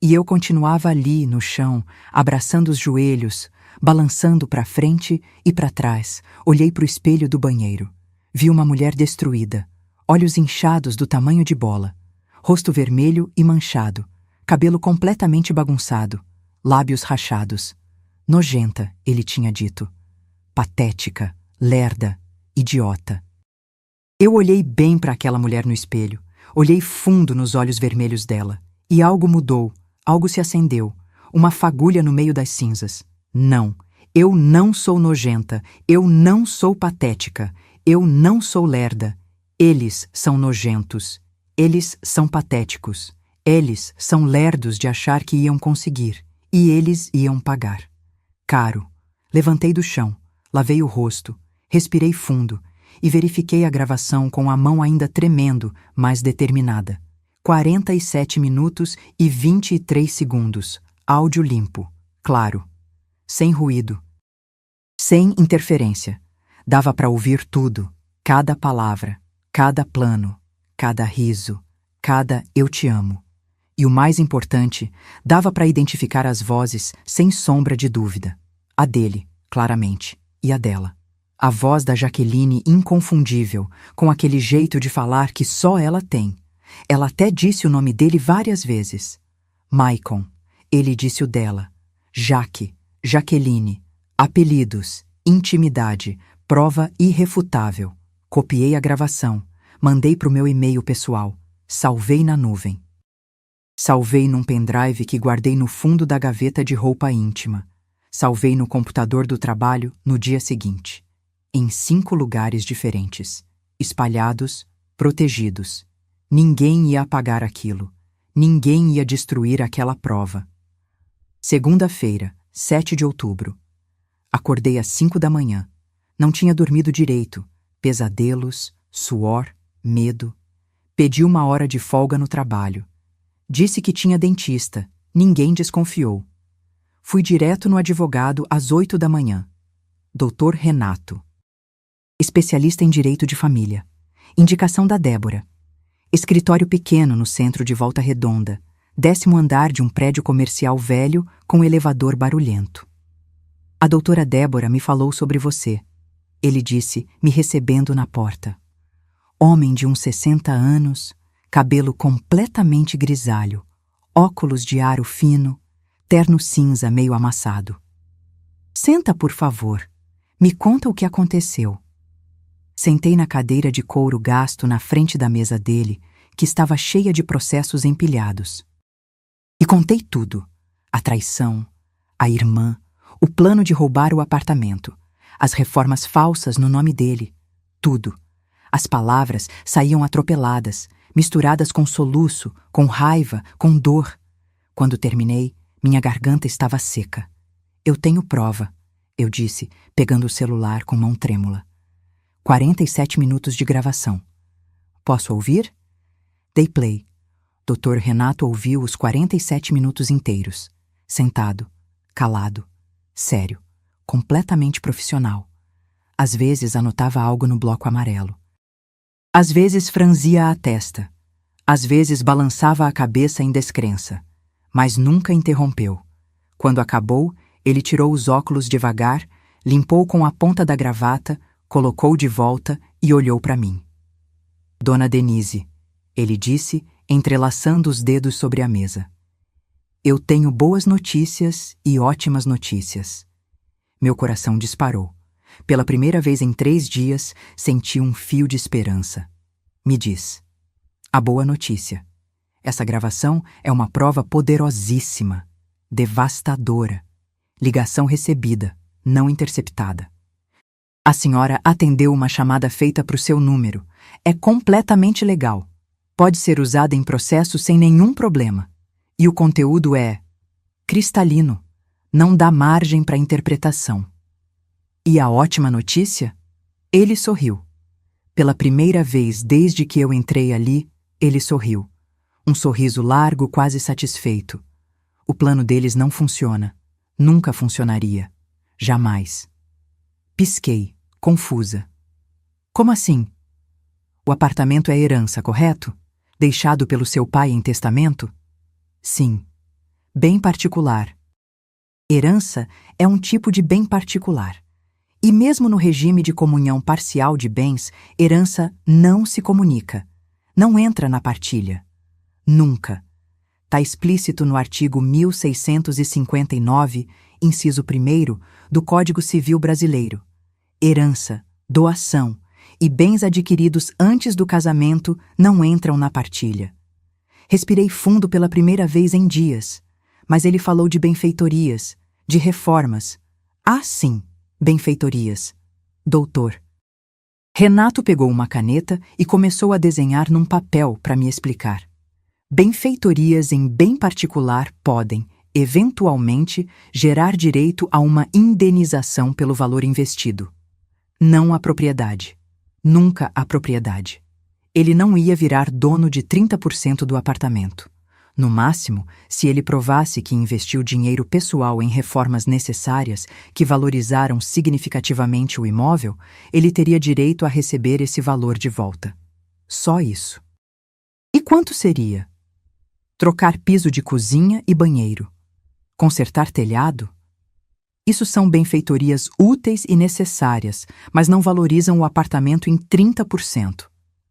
E eu continuava ali, no chão, abraçando os joelhos, balançando para frente e para trás. Olhei para o espelho do banheiro. Vi uma mulher destruída, olhos inchados do tamanho de bola, rosto vermelho e manchado, cabelo completamente bagunçado, lábios rachados. Nojenta, ele tinha dito. Patética, lerda, idiota. Eu olhei bem para aquela mulher no espelho, olhei fundo nos olhos vermelhos dela, e algo mudou, algo se acendeu, uma fagulha no meio das cinzas. Não, eu não sou nojenta, eu não sou patética, eu não sou lerda. Eles são nojentos, eles são patéticos, eles são lerdos de achar que iam conseguir, e eles iam pagar. Caro. Levantei do chão, lavei o rosto, respirei fundo e verifiquei a gravação com a mão ainda tremendo, mas determinada. 47 minutos e 23 segundos. Áudio limpo, claro, sem ruído, sem interferência. Dava para ouvir tudo, cada palavra, cada plano, cada riso, cada eu te amo. E o mais importante, dava para identificar as vozes sem sombra de dúvida. A dele, claramente, e a dela. A voz da Jaqueline inconfundível, com aquele jeito de falar que só ela tem. Ela até disse o nome dele várias vezes. Maicon. Ele disse o dela. Jaque, Jaqueline. Apelidos, intimidade, prova irrefutável. Copiei a gravação, mandei para o meu e-mail pessoal. Salvei na nuvem. Salvei num pendrive que guardei no fundo da gaveta de roupa íntima. Salvei no computador do trabalho no dia seguinte. Em 5 lugares diferentes. Espalhados, protegidos. Ninguém ia apagar aquilo. Ninguém ia destruir aquela prova. Segunda-feira, 7 de outubro. Acordei às 5 da manhã. Não tinha dormido direito. Pesadelos, suor, medo. Pedi 1 hora de folga no trabalho. Disse que tinha dentista. Ninguém desconfiou. Fui direto no advogado às 8 da manhã. Dr. Renato. Especialista em direito de família. Indicação da Débora. Escritório pequeno no centro de Volta Redonda. 10º andar de um prédio comercial velho com elevador barulhento. A doutora Débora me falou sobre você. Ele disse, me recebendo na porta. Homem de uns 60 anos, cabelo completamente grisalho, óculos de aro fino, terno cinza meio amassado. Senta, por favor. Me conta o que aconteceu. Sentei na cadeira de couro gasto na frente da mesa dele, que estava cheia de processos empilhados. E contei tudo. A traição, a irmã, o plano de roubar o apartamento, as reformas falsas no nome dele. Tudo. As palavras saíam atropeladas, misturadas com soluço, com raiva, com dor. Quando terminei, minha garganta estava seca. Eu tenho prova, eu disse, pegando o celular com mão trêmula. 47 minutos de gravação. Posso ouvir? Dei play. Dr. Renato ouviu os 47 minutos inteiros. Sentado, calado, sério, completamente profissional. Às vezes anotava algo no bloco amarelo. Às vezes franzia a testa. Às vezes balançava a cabeça em descrença. Mas nunca interrompeu. Quando acabou, ele tirou os óculos devagar, limpou com a ponta da gravata, colocou de volta e olhou para mim. Dona Denise, ele disse, entrelaçando os dedos sobre a mesa. Eu tenho boas notícias e ótimas notícias. Meu coração disparou. Pela primeira vez em 3 dias, senti um fio de esperança. Me diz. A boa notícia. Essa gravação é uma prova poderosíssima, devastadora. Ligação recebida, não interceptada. A senhora atendeu uma chamada feita para o seu número. É completamente legal. Pode ser usada em processo sem nenhum problema. E o conteúdo é cristalino. Não dá margem para interpretação. E a ótima notícia? Ele sorriu. Pela primeira vez desde que eu entrei ali, ele sorriu. Um sorriso largo, quase satisfeito. O plano deles não funciona. Nunca funcionaria. Jamais. Pisquei, confusa. Como assim? O apartamento é herança, correto? Deixado pelo seu pai em testamento? Sim. Bem particular. Herança é um tipo de bem particular. E mesmo no regime de comunhão parcial de bens, herança não se comunica, não entra na partilha. Nunca. Está explícito no artigo 1659, inciso 1º, do Código Civil Brasileiro. Herança, doação e bens adquiridos antes do casamento não entram na partilha. Respirei fundo pela primeira vez em dias, mas ele falou de benfeitorias, de reformas. Ah, sim, benfeitorias. Doutor. Renato pegou uma caneta e começou a desenhar num papel para me explicar. Benfeitorias em bem particular podem, eventualmente, gerar direito a uma indenização pelo valor investido. Não a propriedade. Nunca a propriedade. Ele não ia virar dono de 30% do apartamento. No máximo, se ele provasse que investiu dinheiro pessoal em reformas necessárias que valorizaram significativamente o imóvel, ele teria direito a receber esse valor de volta. Só isso. E quanto seria? Trocar piso de cozinha e banheiro. Consertar telhado? Isso são benfeitorias úteis e necessárias, mas não valorizam o apartamento em 30%.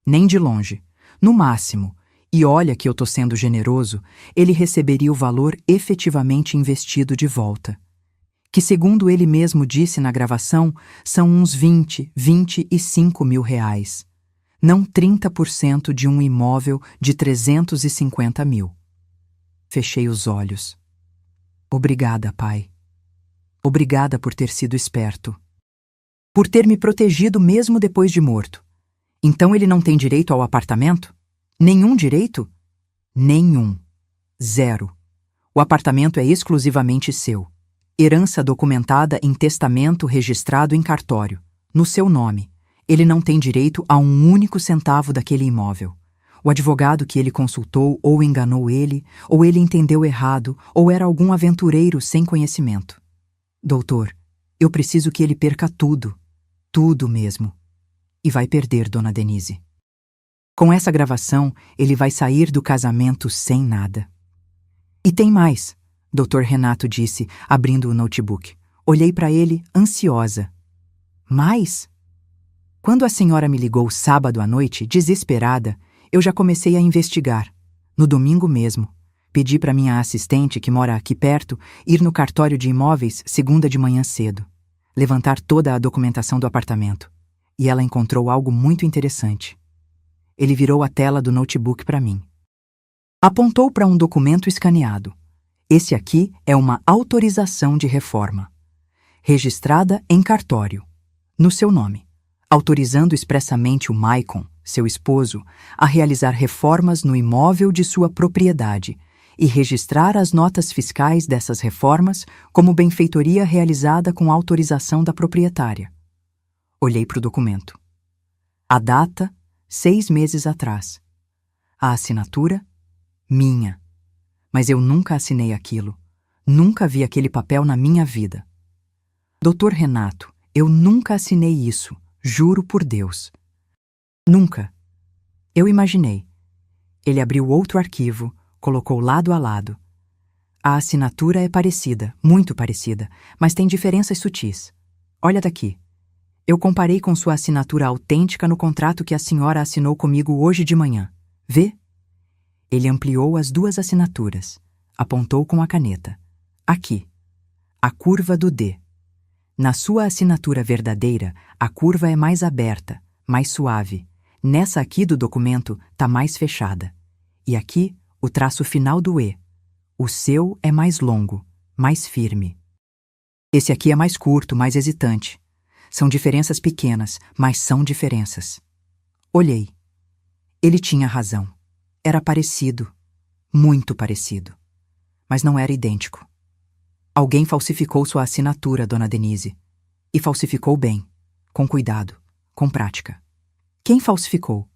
Nem de longe. No máximo, e olha que eu tô sendo generoso, ele receberia o valor efetivamente investido de volta. Que, segundo ele mesmo disse na gravação, são uns 25 mil reais. Não 30% de um imóvel de 350 mil. Fechei os olhos. Obrigada, pai. Obrigada por ter sido esperto. Por ter me protegido mesmo depois de morto. Então ele não tem direito ao apartamento? Nenhum direito? Nenhum. Zero. O apartamento é exclusivamente seu. Herança documentada em testamento registrado em cartório. No seu nome. Ele não tem direito a um único centavo daquele imóvel. O advogado que ele consultou ou enganou ele, ou ele entendeu errado, ou era algum aventureiro sem conhecimento. Doutor, eu preciso que ele perca tudo. Tudo mesmo. E vai perder, dona Denise. Com essa gravação, ele vai sair do casamento sem nada. E tem mais, Dr. Renato disse, abrindo o notebook. Olhei para ele, ansiosa. Mais? Quando a senhora me ligou sábado à noite, desesperada, eu já comecei a investigar. No domingo mesmo. Pedi para minha assistente, que mora aqui perto, ir no cartório de imóveis segunda de manhã cedo. Levantar toda a documentação do apartamento. E ela encontrou algo muito interessante. Ele virou a tela do notebook para mim. Apontou para um documento escaneado. Esse aqui é uma autorização de reforma. Registrada em cartório. No seu nome. Autorizando expressamente o Maicon, seu esposo, a realizar reformas no imóvel de sua propriedade e registrar as notas fiscais dessas reformas como benfeitoria realizada com autorização da proprietária. Olhei para o documento. A data, 6 meses atrás. A assinatura, minha. Mas eu nunca assinei aquilo. Nunca vi aquele papel na minha vida. Dr. Renato, eu nunca assinei isso, juro por Deus. Nunca. Eu imaginei. Ele abriu outro arquivo, colocou lado a lado. A assinatura é parecida, muito parecida, mas tem diferenças sutis. Olha daqui. Eu comparei com sua assinatura autêntica no contrato que a senhora assinou comigo hoje de manhã. Vê? Ele ampliou as 2 assinaturas. Apontou com a caneta. Aqui. A curva do D. Na sua assinatura verdadeira, a curva é mais aberta, mais suave. Nessa aqui do documento, tá mais fechada. E aqui, o traço final do E. O seu é mais longo, mais firme. Esse aqui é mais curto, mais hesitante. São diferenças pequenas, mas são diferenças. Olhei. Ele tinha razão. Era parecido. Muito parecido. Mas não era idêntico. Alguém falsificou sua assinatura, dona Denise. E falsificou bem, com cuidado, com prática. Quem falsificou?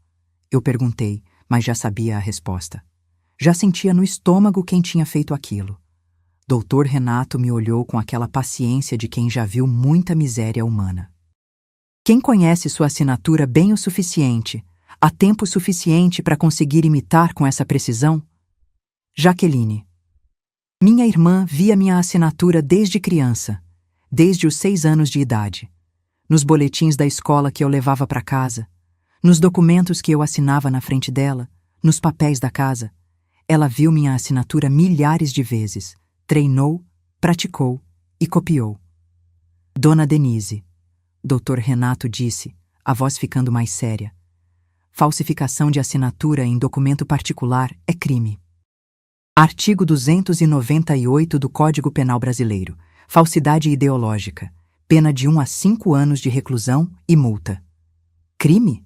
Eu perguntei, mas já sabia a resposta. Já sentia no estômago quem tinha feito aquilo. Doutor Renato me olhou com aquela paciência de quem já viu muita miséria humana. Quem conhece sua assinatura bem o suficiente, há tempo suficiente para conseguir imitar com essa precisão? Jaqueline. Minha irmã via minha assinatura desde criança, desde os 6 anos de idade. nos boletins da escola que eu levava para casa, nos documentos que eu assinava na frente dela, nos papéis da casa. Ela viu minha assinatura milhares de vezes, treinou, praticou e copiou. Dona Denise, Dr. Renato disse, a voz ficando mais séria. Falsificação de assinatura em documento particular é crime. Artigo 298 do Código Penal Brasileiro. Falsidade ideológica. Pena de 1 a 5 anos de reclusão e multa. Crime?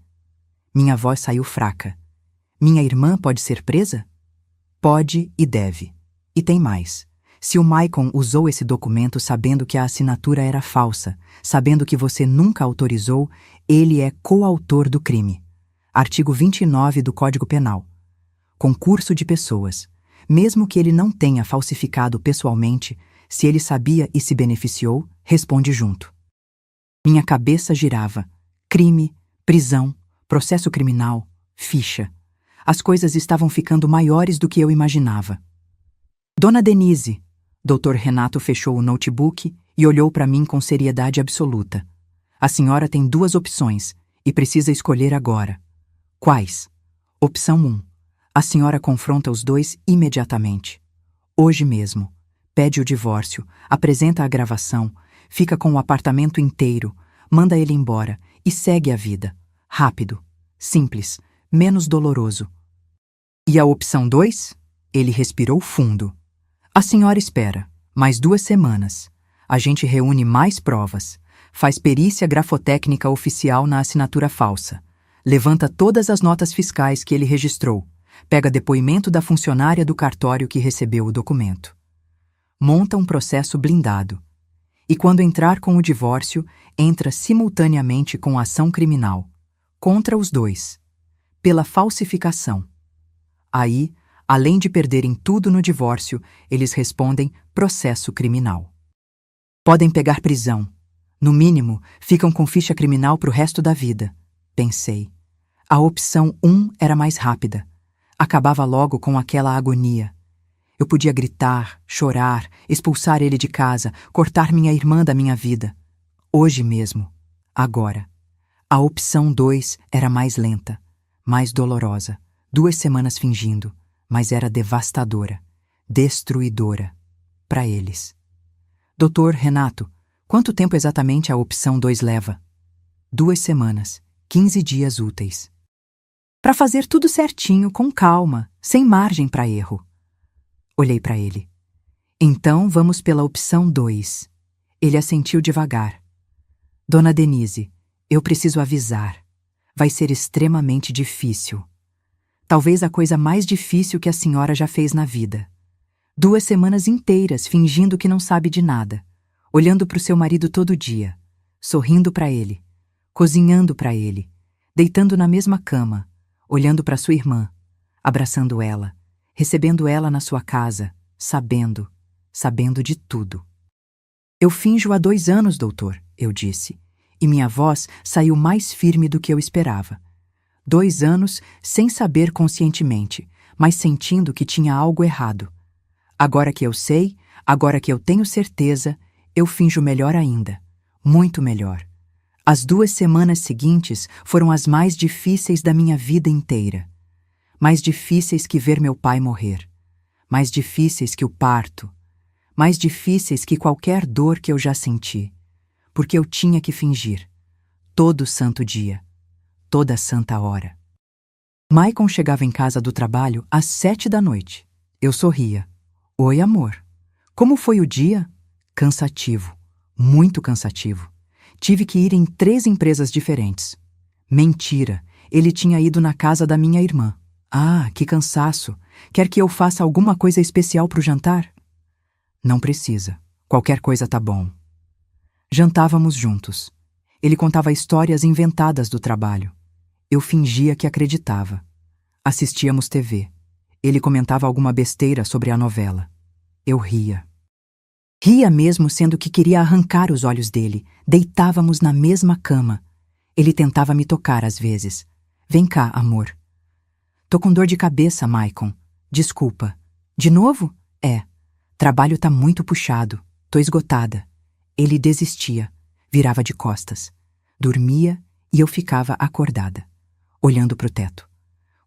Minha voz saiu fraca. Minha irmã pode ser presa? Pode e deve. E tem mais. Se o Maicon usou esse documento sabendo que a assinatura era falsa, sabendo que você nunca autorizou, ele é coautor do crime. Artigo 29 do Código Penal. Concurso de pessoas. Mesmo que ele não tenha falsificado pessoalmente, se ele sabia e se beneficiou, responde junto. Minha cabeça girava. Crime, prisão, processo criminal, ficha. As coisas estavam ficando maiores do que eu imaginava. Dona Denise, Dr. Renato fechou o notebook e olhou para mim com seriedade absoluta. A senhora tem 2 opções e precisa escolher agora. Quais? Opção 1. A senhora confronta os 2 imediatamente. Hoje mesmo. Pede o divórcio, apresenta a gravação, fica com o apartamento inteiro, manda ele embora e segue a vida. Rápido, simples, menos doloroso. E a opção 2? Ele respirou fundo. A senhora espera, mais 2 semanas. A gente reúne mais provas, faz perícia grafotécnica oficial na assinatura falsa, levanta todas as notas fiscais que ele registrou, pega depoimento da funcionária do cartório que recebeu o documento. Monta um processo blindado. E quando entrar com o divórcio, entra simultaneamente com a ação criminal, contra os 2, pela falsificação. Aí, além de perderem tudo no divórcio, eles respondem processo criminal. Podem pegar prisão. No mínimo, ficam com ficha criminal pro resto da vida, pensei. A opção 1 era mais rápida. Acabava logo com aquela agonia. Eu podia gritar, chorar, expulsar ele de casa, cortar minha irmã da minha vida. Hoje mesmo. Agora. A opção 2 era mais lenta, mais dolorosa. 2 semanas fingindo, mas era devastadora, destruidora. Para eles. Doutor Renato, quanto tempo exatamente a opção 2 leva? 2 semanas, 15 dias úteis. Para fazer tudo certinho, com calma, sem margem para erro. Olhei para ele. Então vamos pela opção 2. Ele assentiu devagar. Dona Denise, eu preciso avisar. Vai ser extremamente difícil. Talvez a coisa mais difícil que a senhora já fez na vida. 2 semanas inteiras fingindo que não sabe de nada, olhando para o seu marido todo dia, sorrindo para ele, cozinhando para ele, deitando na mesma cama, olhando para sua irmã, abraçando ela, recebendo ela na sua casa, sabendo de tudo. Eu finjo há 2 anos, doutor, eu disse, e minha voz saiu mais firme do que eu esperava. 2 anos sem saber conscientemente, mas sentindo que tinha algo errado. Agora que eu sei, agora que eu tenho certeza, eu finjo melhor ainda, muito melhor. As 2 semanas seguintes foram as mais difíceis da minha vida inteira. Mais difíceis que ver meu pai morrer. Mais difíceis que o parto. Mais difíceis que qualquer dor que eu já senti. Porque eu tinha que fingir. Todo santo dia. Toda santa hora. Maicon chegava em casa do trabalho às 7 da noite. Eu sorria. Oi, amor. Como foi o dia? Cansativo. Muito cansativo. Tive que ir em 3 empresas diferentes. Mentira. Ele tinha ido na casa da minha irmã. Ah, que cansaço. Quer que eu faça alguma coisa especial pro jantar? Não precisa. Qualquer coisa tá bom. Jantávamos juntos. Ele contava histórias inventadas do trabalho. Eu fingia que acreditava. Assistíamos TV. Ele comentava alguma besteira sobre a novela. Eu ria. Ria mesmo, sendo que queria arrancar os olhos dele. Deitávamos na mesma cama. Ele tentava me tocar às vezes. Vem cá, amor. Tô com dor de cabeça, Maicon. Desculpa. De novo? É. Trabalho tá muito puxado. Tô esgotada. Ele desistia. Virava de costas. Dormia e eu ficava acordada, olhando para o teto,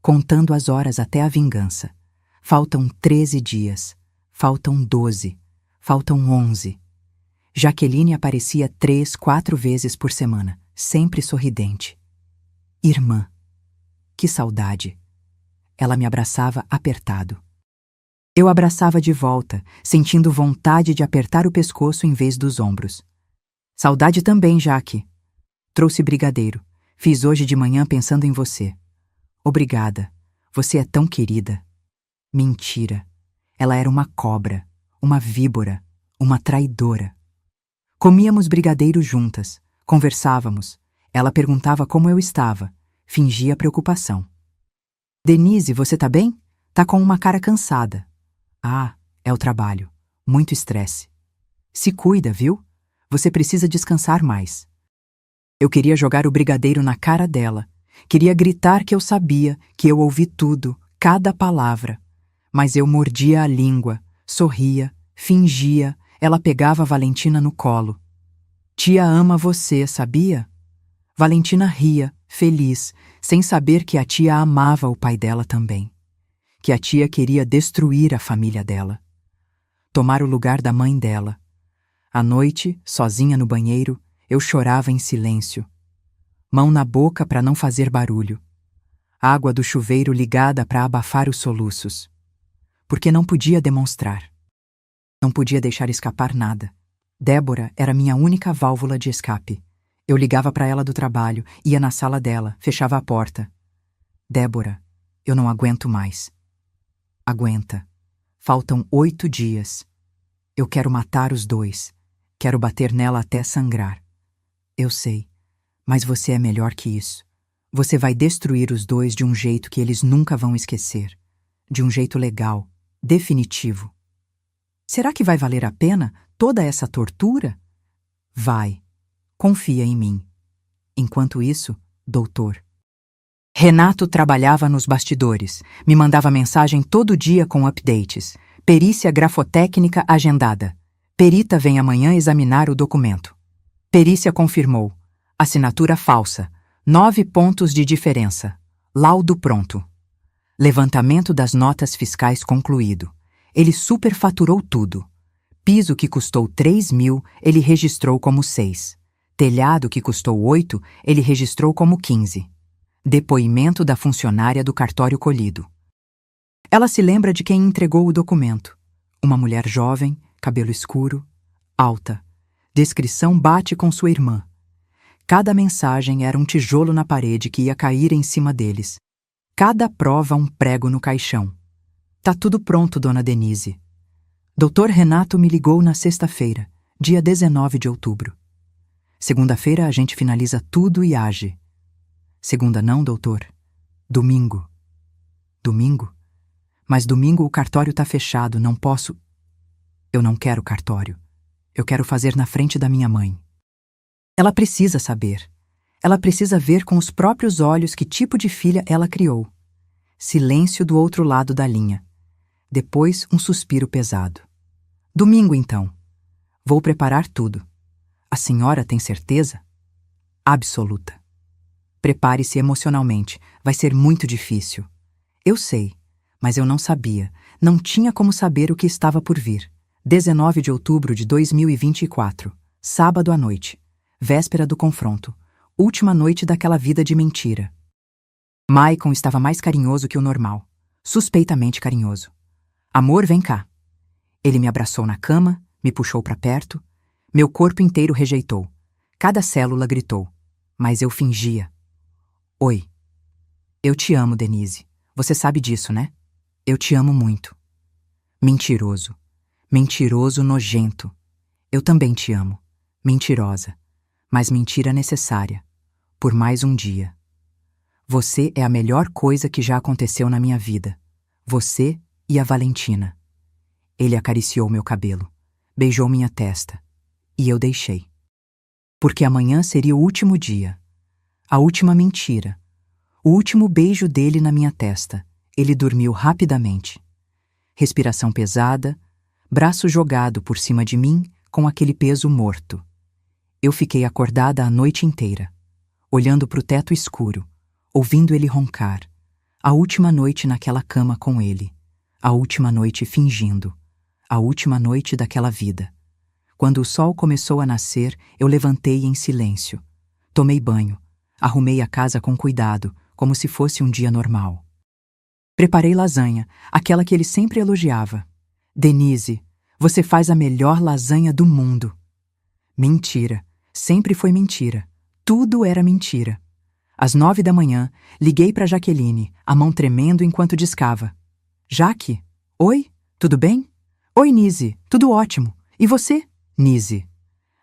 contando as horas até a vingança. Faltam 13 dias, faltam 12, faltam 11. Jaqueline aparecia 3, 4 vezes por semana, sempre sorridente. Irmã, que saudade! Ela me abraçava apertado. Eu abraçava de volta, sentindo vontade de apertar o pescoço em vez dos ombros. Saudade também, Jaque. Trouxe brigadeiro. Fiz hoje de manhã pensando em você. Obrigada. Você é tão querida. Mentira. Ela era uma cobra, uma víbora, uma traidora. Comíamos brigadeiro juntas, conversávamos. Ela perguntava como eu estava, fingia preocupação. Denise, você tá bem? Tá com uma cara cansada. Ah, é o trabalho. Muito estresse. Se cuida, viu? Você precisa descansar mais. Eu queria jogar o brigadeiro na cara dela. Queria gritar que eu sabia, que eu ouvi tudo, cada palavra. Mas eu mordia a língua, sorria, fingia. Ela pegava a Valentina no colo. Tia ama você, sabia? Valentina ria, feliz, sem saber que a tia amava o pai dela também. Que a tia queria destruir a família dela. Tomar o lugar da mãe dela. À noite, sozinha no banheiro, eu chorava em silêncio. Mão na boca para não fazer barulho. Água do chuveiro ligada para abafar os soluços. Porque não podia demonstrar. Não podia deixar escapar nada. Débora era minha única válvula de escape. Eu ligava para ela do trabalho, ia na sala dela, fechava a porta. Débora, eu não aguento mais. Aguenta. Faltam 8 dias. Eu quero matar os dois. Quero bater nela até sangrar. Eu sei, mas você é melhor que isso. Você vai destruir os dois de um jeito que eles nunca vão esquecer. De um jeito legal, definitivo. Será que vai valer a pena toda essa tortura? Vai. Confia em mim. Enquanto isso, doutor. Renato trabalhava nos bastidores. Me mandava mensagem todo dia com updates. Perícia grafotécnica agendada. Perita vem amanhã examinar o documento. Perícia confirmou. Assinatura falsa. 9 pontos de diferença. Laudo pronto. Levantamento das notas fiscais concluído. Ele superfaturou tudo. Piso que custou 3.000, ele registrou como 6. Telhado que custou 8, ele registrou como 15. Depoimento da funcionária do cartório colhido. Ela se lembra de quem entregou o documento. Uma mulher jovem, cabelo escuro, alta. Descrição bate com sua irmã. Cada mensagem era um tijolo na parede que ia cair em cima deles. Cada prova um prego no caixão. Tá tudo pronto, dona Denise. Doutor Renato me ligou na sexta-feira, dia 19 de outubro. Segunda-feira a gente finaliza tudo e age. Segunda não, doutor. Domingo. Domingo? Mas domingo o cartório tá fechado, não posso... Eu não quero cartório. Eu quero fazer na frente da minha mãe. Ela precisa saber. Ela precisa ver com os próprios olhos que tipo de filha ela criou. Silêncio do outro lado da linha. Depois um suspiro pesado. Domingo, então. Vou preparar tudo. A senhora tem certeza? Absoluta. Prepare-se emocionalmente. Vai ser muito difícil. Eu sei, mas eu não sabia. Não tinha como saber o que estava por vir. 19 de outubro de 2024. Sábado à noite. Véspera do confronto. Última noite daquela vida de mentira. Maicon estava mais carinhoso que o normal. Suspeitamente carinhoso. Amor, vem cá. Ele me abraçou na cama, me puxou para perto. Meu corpo inteiro rejeitou. Cada célula gritou. Mas eu fingia. Oi. Eu te amo, Denise. Você sabe disso, né? Eu te amo muito. Mentiroso. Mentiroso nojento. Eu também te amo. Mentirosa. Mas mentira necessária. Por mais um dia. Você é a melhor coisa que já aconteceu na minha vida. Você e a Valentina. Ele acariciou meu cabelo. Beijou minha testa. E eu deixei. Porque amanhã seria o último dia. A última mentira. O último beijo dele na minha testa. Ele dormiu rapidamente. Respiração pesada, braço jogado por cima de mim com aquele peso morto. Eu fiquei acordada a noite inteira. olhando para o teto escuro, ouvindo ele roncar. A última noite naquela cama com ele. A última noite fingindo. A última noite daquela vida. Quando o sol começou a nascer, eu levantei em silêncio. Tomei banho. Arrumei a casa com cuidado, como se fosse um dia normal. Preparei lasanha, aquela que ele sempre elogiava. Denise, você faz a melhor lasanha do mundo. Mentira. Sempre foi mentira. Tudo era mentira. Às 9 da manhã, liguei para Jaqueline, a mão tremendo enquanto discava. Jaque? Oi? Tudo bem? Oi, Nise. Tudo ótimo. E você? Nise.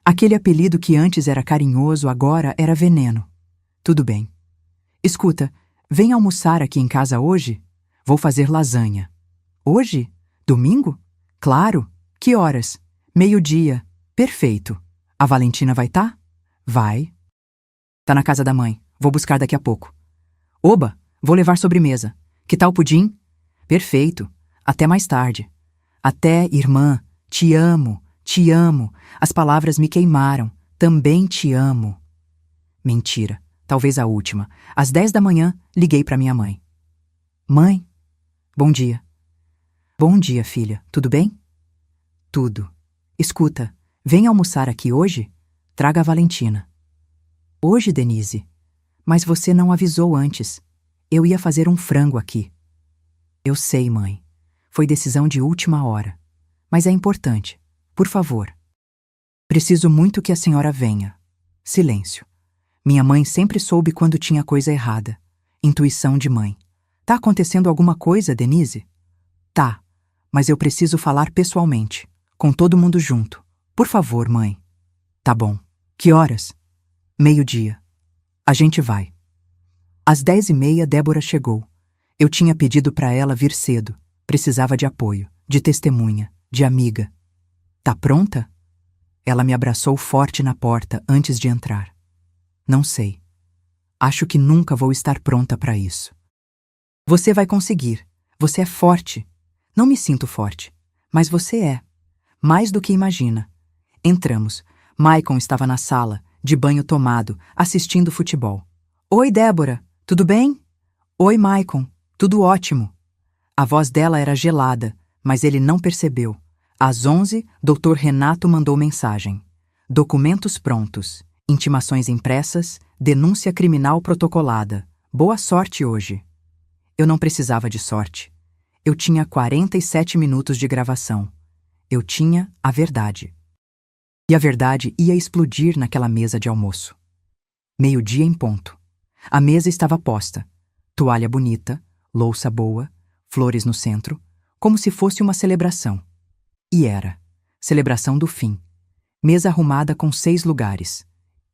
Aquele apelido que antes era carinhoso, agora era veneno. Tudo bem. Escuta, vem almoçar aqui em casa hoje? Vou fazer lasanha. Hoje? Domingo? Claro. Que horas? 12:00. Perfeito. A Valentina vai tá? Vai. Tá na casa da mãe. Vou buscar daqui a pouco. Oba, vou levar sobremesa. Que tal pudim? Perfeito. Até mais tarde. Até, irmã. Te amo. Te amo. As palavras me queimaram. Também te amo. Mentira. Talvez a última. Às 10 da manhã, liguei para minha mãe. Mãe? Bom dia. Bom dia, filha. Tudo bem? Tudo. Escuta, vem almoçar aqui hoje? Traga a Valentina. Hoje, Denise? Mas você não avisou antes. Eu ia fazer um frango aqui. Eu sei, mãe. Foi decisão de última hora. Mas é importante. Por favor. Preciso muito que a senhora venha. Silêncio. Minha mãe sempre soube quando tinha coisa errada. Intuição de mãe. Tá acontecendo alguma coisa, Denise? Tá. Mas eu preciso falar pessoalmente. Com todo mundo junto. Por favor, mãe. Tá bom. Que horas? 12:00. A gente vai. Às 10:30, Débora chegou. Eu tinha pedido para ela vir cedo. Precisava de apoio, de testemunha, de amiga. Tá pronta? Ela me abraçou forte na porta antes de entrar. Não sei. Acho que nunca vou estar pronta para isso. Você vai conseguir. Você é forte. Não me sinto forte. Mas você é. Mais do que imagina. Entramos. Maicon estava na sala, de banho tomado, assistindo futebol. Oi, Débora. Tudo bem? Oi, Maicon. Tudo ótimo. A voz dela era gelada, mas ele não percebeu. Às 11, Dr. Renato mandou mensagem. Documentos prontos. Intimações impressas. Denúncia criminal protocolada. Boa sorte hoje. Eu não precisava de sorte. Eu tinha 47 minutos de gravação. Eu tinha a verdade. E a verdade ia explodir naquela mesa de almoço. 12:00 em ponto. A mesa estava posta. Toalha bonita, louça boa, flores no centro, como se fosse uma celebração. E era. Celebração do fim. Mesa arrumada com 6 lugares.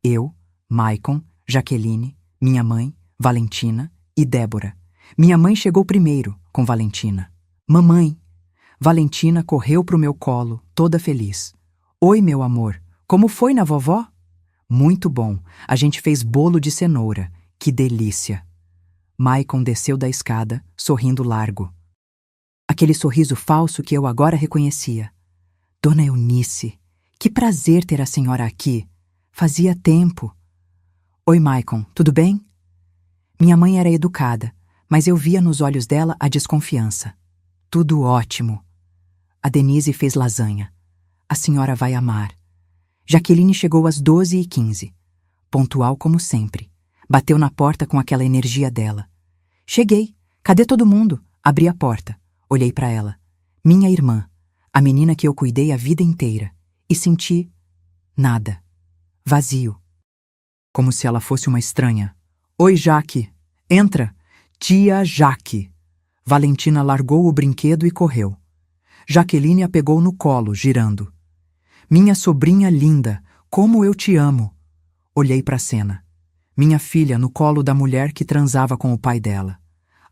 Eu, Maicon, Jaqueline, minha mãe, Valentina e Débora. Minha mãe chegou primeiro, com Valentina. Mamãe! Valentina correu pro meu colo, toda feliz. Oi, meu amor. Como foi na vovó? Muito bom. A gente fez bolo de cenoura. Que delícia. Maicon desceu da escada, sorrindo largo. Aquele sorriso falso que eu agora reconhecia. Dona Eunice, que prazer ter a senhora aqui. Fazia tempo. Oi, Maicon, tudo bem? Minha mãe era educada, mas eu via nos olhos dela a desconfiança. Tudo ótimo. A Denise fez lasanha. A senhora vai amar. Jaqueline chegou às 12:15. Pontual como sempre. Bateu na porta com aquela energia dela. Cheguei. Cadê todo mundo? Abri a porta. Olhei para ela. Minha irmã. A menina que eu cuidei a vida inteira. E senti... nada. Vazio. Como se ela fosse uma estranha. Oi, Jaque. Entra. Tia Jaque. Valentina largou o brinquedo e correu. Jaqueline a pegou no colo, girando. Minha sobrinha linda, como eu te amo. Olhei para a cena. Minha filha no colo da mulher que transava com o pai dela.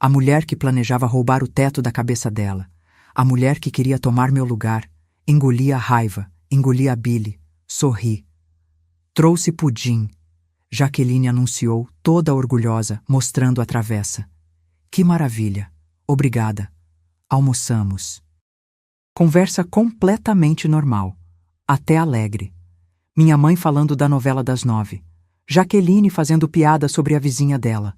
A mulher que planejava roubar o teto da cabeça dela. A mulher que queria tomar meu lugar. Engoli a raiva, engoli a bile, sorri. Trouxe pudim. Jaqueline anunciou, toda orgulhosa, mostrando a travessa. Que maravilha. Obrigada. Almoçamos. Conversa completamente normal. Até alegre. Minha mãe falando da novela das 9. Jaqueline fazendo piada sobre a vizinha dela.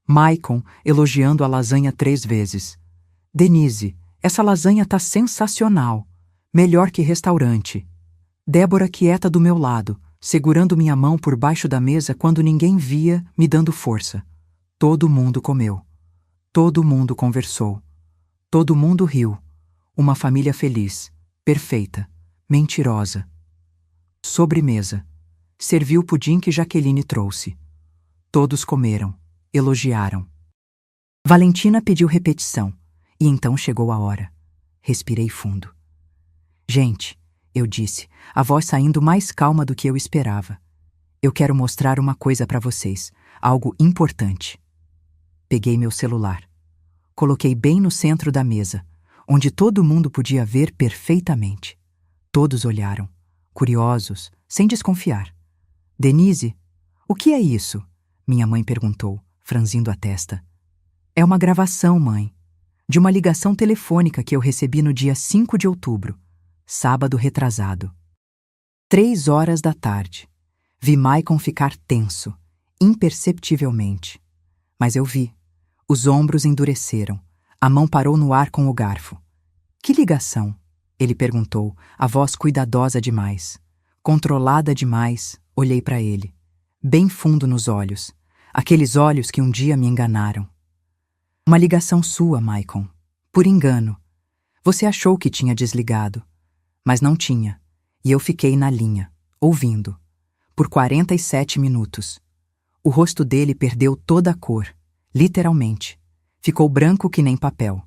Maicon elogiando a lasanha 3 vezes. Denise, essa lasanha tá sensacional. Melhor que restaurante. Débora quieta do meu lado, segurando minha mão por baixo da mesa quando ninguém via, me dando força. Todo mundo comeu. Todo mundo conversou. Todo mundo riu. Uma família feliz, perfeita, mentirosa. Sobremesa. Serviu o pudim que Jaqueline trouxe. Todos comeram, elogiaram. Valentina pediu repetição, e então chegou a hora. Respirei fundo. Gente, eu disse, a voz saindo mais calma do que eu esperava. Eu quero mostrar uma coisa para vocês, algo importante. Peguei meu celular. Coloquei bem no centro da mesa, onde todo mundo podia ver perfeitamente. Todos olharam, curiosos, sem desconfiar. Denise, o que é isso? Minha mãe perguntou, franzindo a testa. É uma gravação, mãe, de uma ligação telefônica que eu recebi no dia 5 de outubro, sábado retrasado. 3 horas da tarde. Vi Maicon ficar tenso, imperceptivelmente. Mas eu vi. Os ombros endureceram. A mão parou no ar com o garfo. Que ligação? Ele perguntou, a voz cuidadosa demais. Controlada demais, olhei para ele. Bem fundo nos olhos. Aqueles olhos que um dia me enganaram. Uma ligação sua, Maicon. Por engano. Você achou que tinha desligado. Mas não tinha. E eu fiquei na linha, ouvindo. Por 47 minutos. O rosto dele perdeu toda a cor. Literalmente. Ficou branco que nem papel.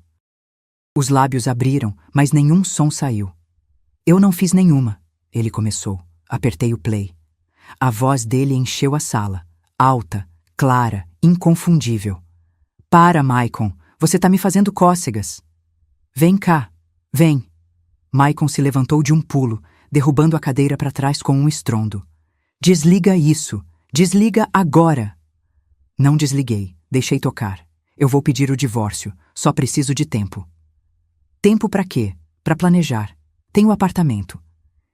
Os lábios abriram, mas nenhum som saiu. Eu não fiz nenhuma, ele começou. Apertei o play. A voz dele encheu a sala. Alta, clara, inconfundível. Para, Maicon, você tá me fazendo cócegas. Vem cá, vem. Maicon se levantou de um pulo, derrubando a cadeira para trás com um estrondo. Desliga isso, desliga agora. Não desliguei. Deixei tocar. Eu vou pedir o divórcio. Só preciso de tempo. Tempo para quê? Para planejar. Tenho apartamento.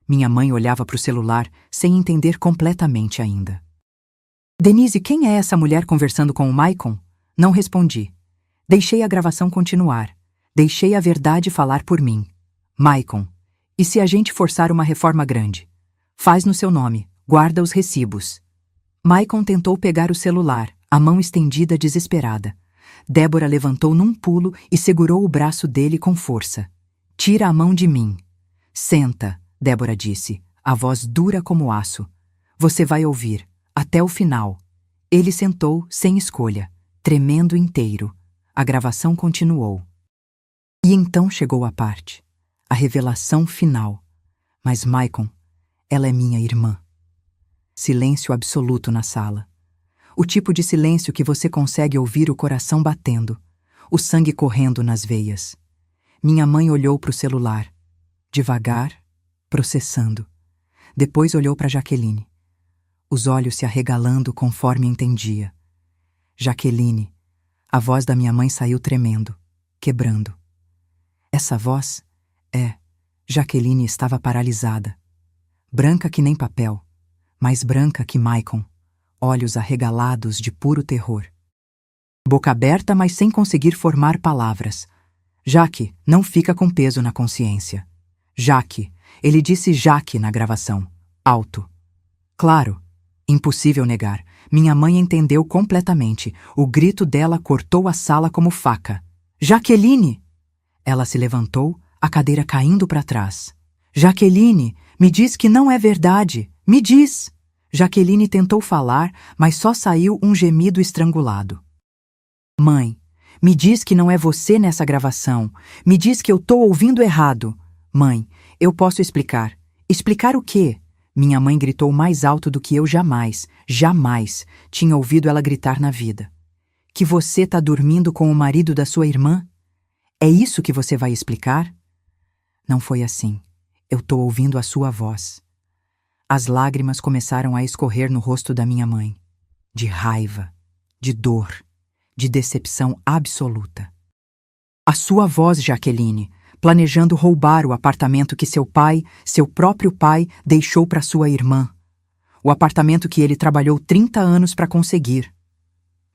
Minha mãe olhava para o celular sem entender completamente ainda. Denise, quem é essa mulher conversando com o Maicon? Não respondi. Deixei a gravação continuar. Deixei a verdade falar por mim. Maicon, e se a gente forçar uma reforma grande? Faz no seu nome. Guarda os recibos. Maicon tentou pegar o celular. A mão estendida desesperada. Débora levantou num pulo e segurou o braço dele com força. Tira a mão de mim. Senta, Débora disse, a voz dura como aço. Você vai ouvir, até o final. Ele sentou, sem escolha, tremendo inteiro. A gravação continuou. E então chegou a parte. A revelação final. Mas Maicon, ela é minha irmã. Silêncio absoluto na sala. O tipo de silêncio que você consegue ouvir o coração batendo, o sangue correndo nas veias. Minha mãe olhou para o celular, devagar, processando. Depois olhou para Jaqueline, os olhos se arregalando conforme entendia. Jaqueline, a voz da minha mãe saiu tremendo, quebrando. Essa voz, Jaqueline estava paralisada. Branca que nem papel, mais branca que Maicon. Olhos arregalados de puro terror. Boca aberta, mas sem conseguir formar palavras. Jaque, não fica com peso na consciência. Jaque, ele disse Jaque na gravação. Alto. Claro, impossível negar. Minha mãe entendeu completamente. O grito dela cortou a sala como faca. Jaqueline! Ela se levantou, a cadeira caindo para trás. Jaqueline, me diz que não é verdade. Me diz! Jaqueline tentou falar, mas só saiu um gemido estrangulado. Mãe, me diz que não é você nessa gravação. Me diz que eu tô ouvindo errado. Mãe, eu posso explicar. Explicar o quê? Minha mãe gritou mais alto do que eu jamais tinha ouvido ela gritar na vida. Que você tá dormindo com o marido da sua irmã? É isso que você vai explicar? Não foi assim. Eu tô ouvindo a sua voz. As lágrimas começaram a escorrer no rosto da minha mãe. De raiva, de dor, de decepção absoluta. A sua voz, Jaqueline, planejando roubar o apartamento que seu pai, seu próprio pai, deixou para sua irmã. O apartamento que ele trabalhou 30 anos para conseguir.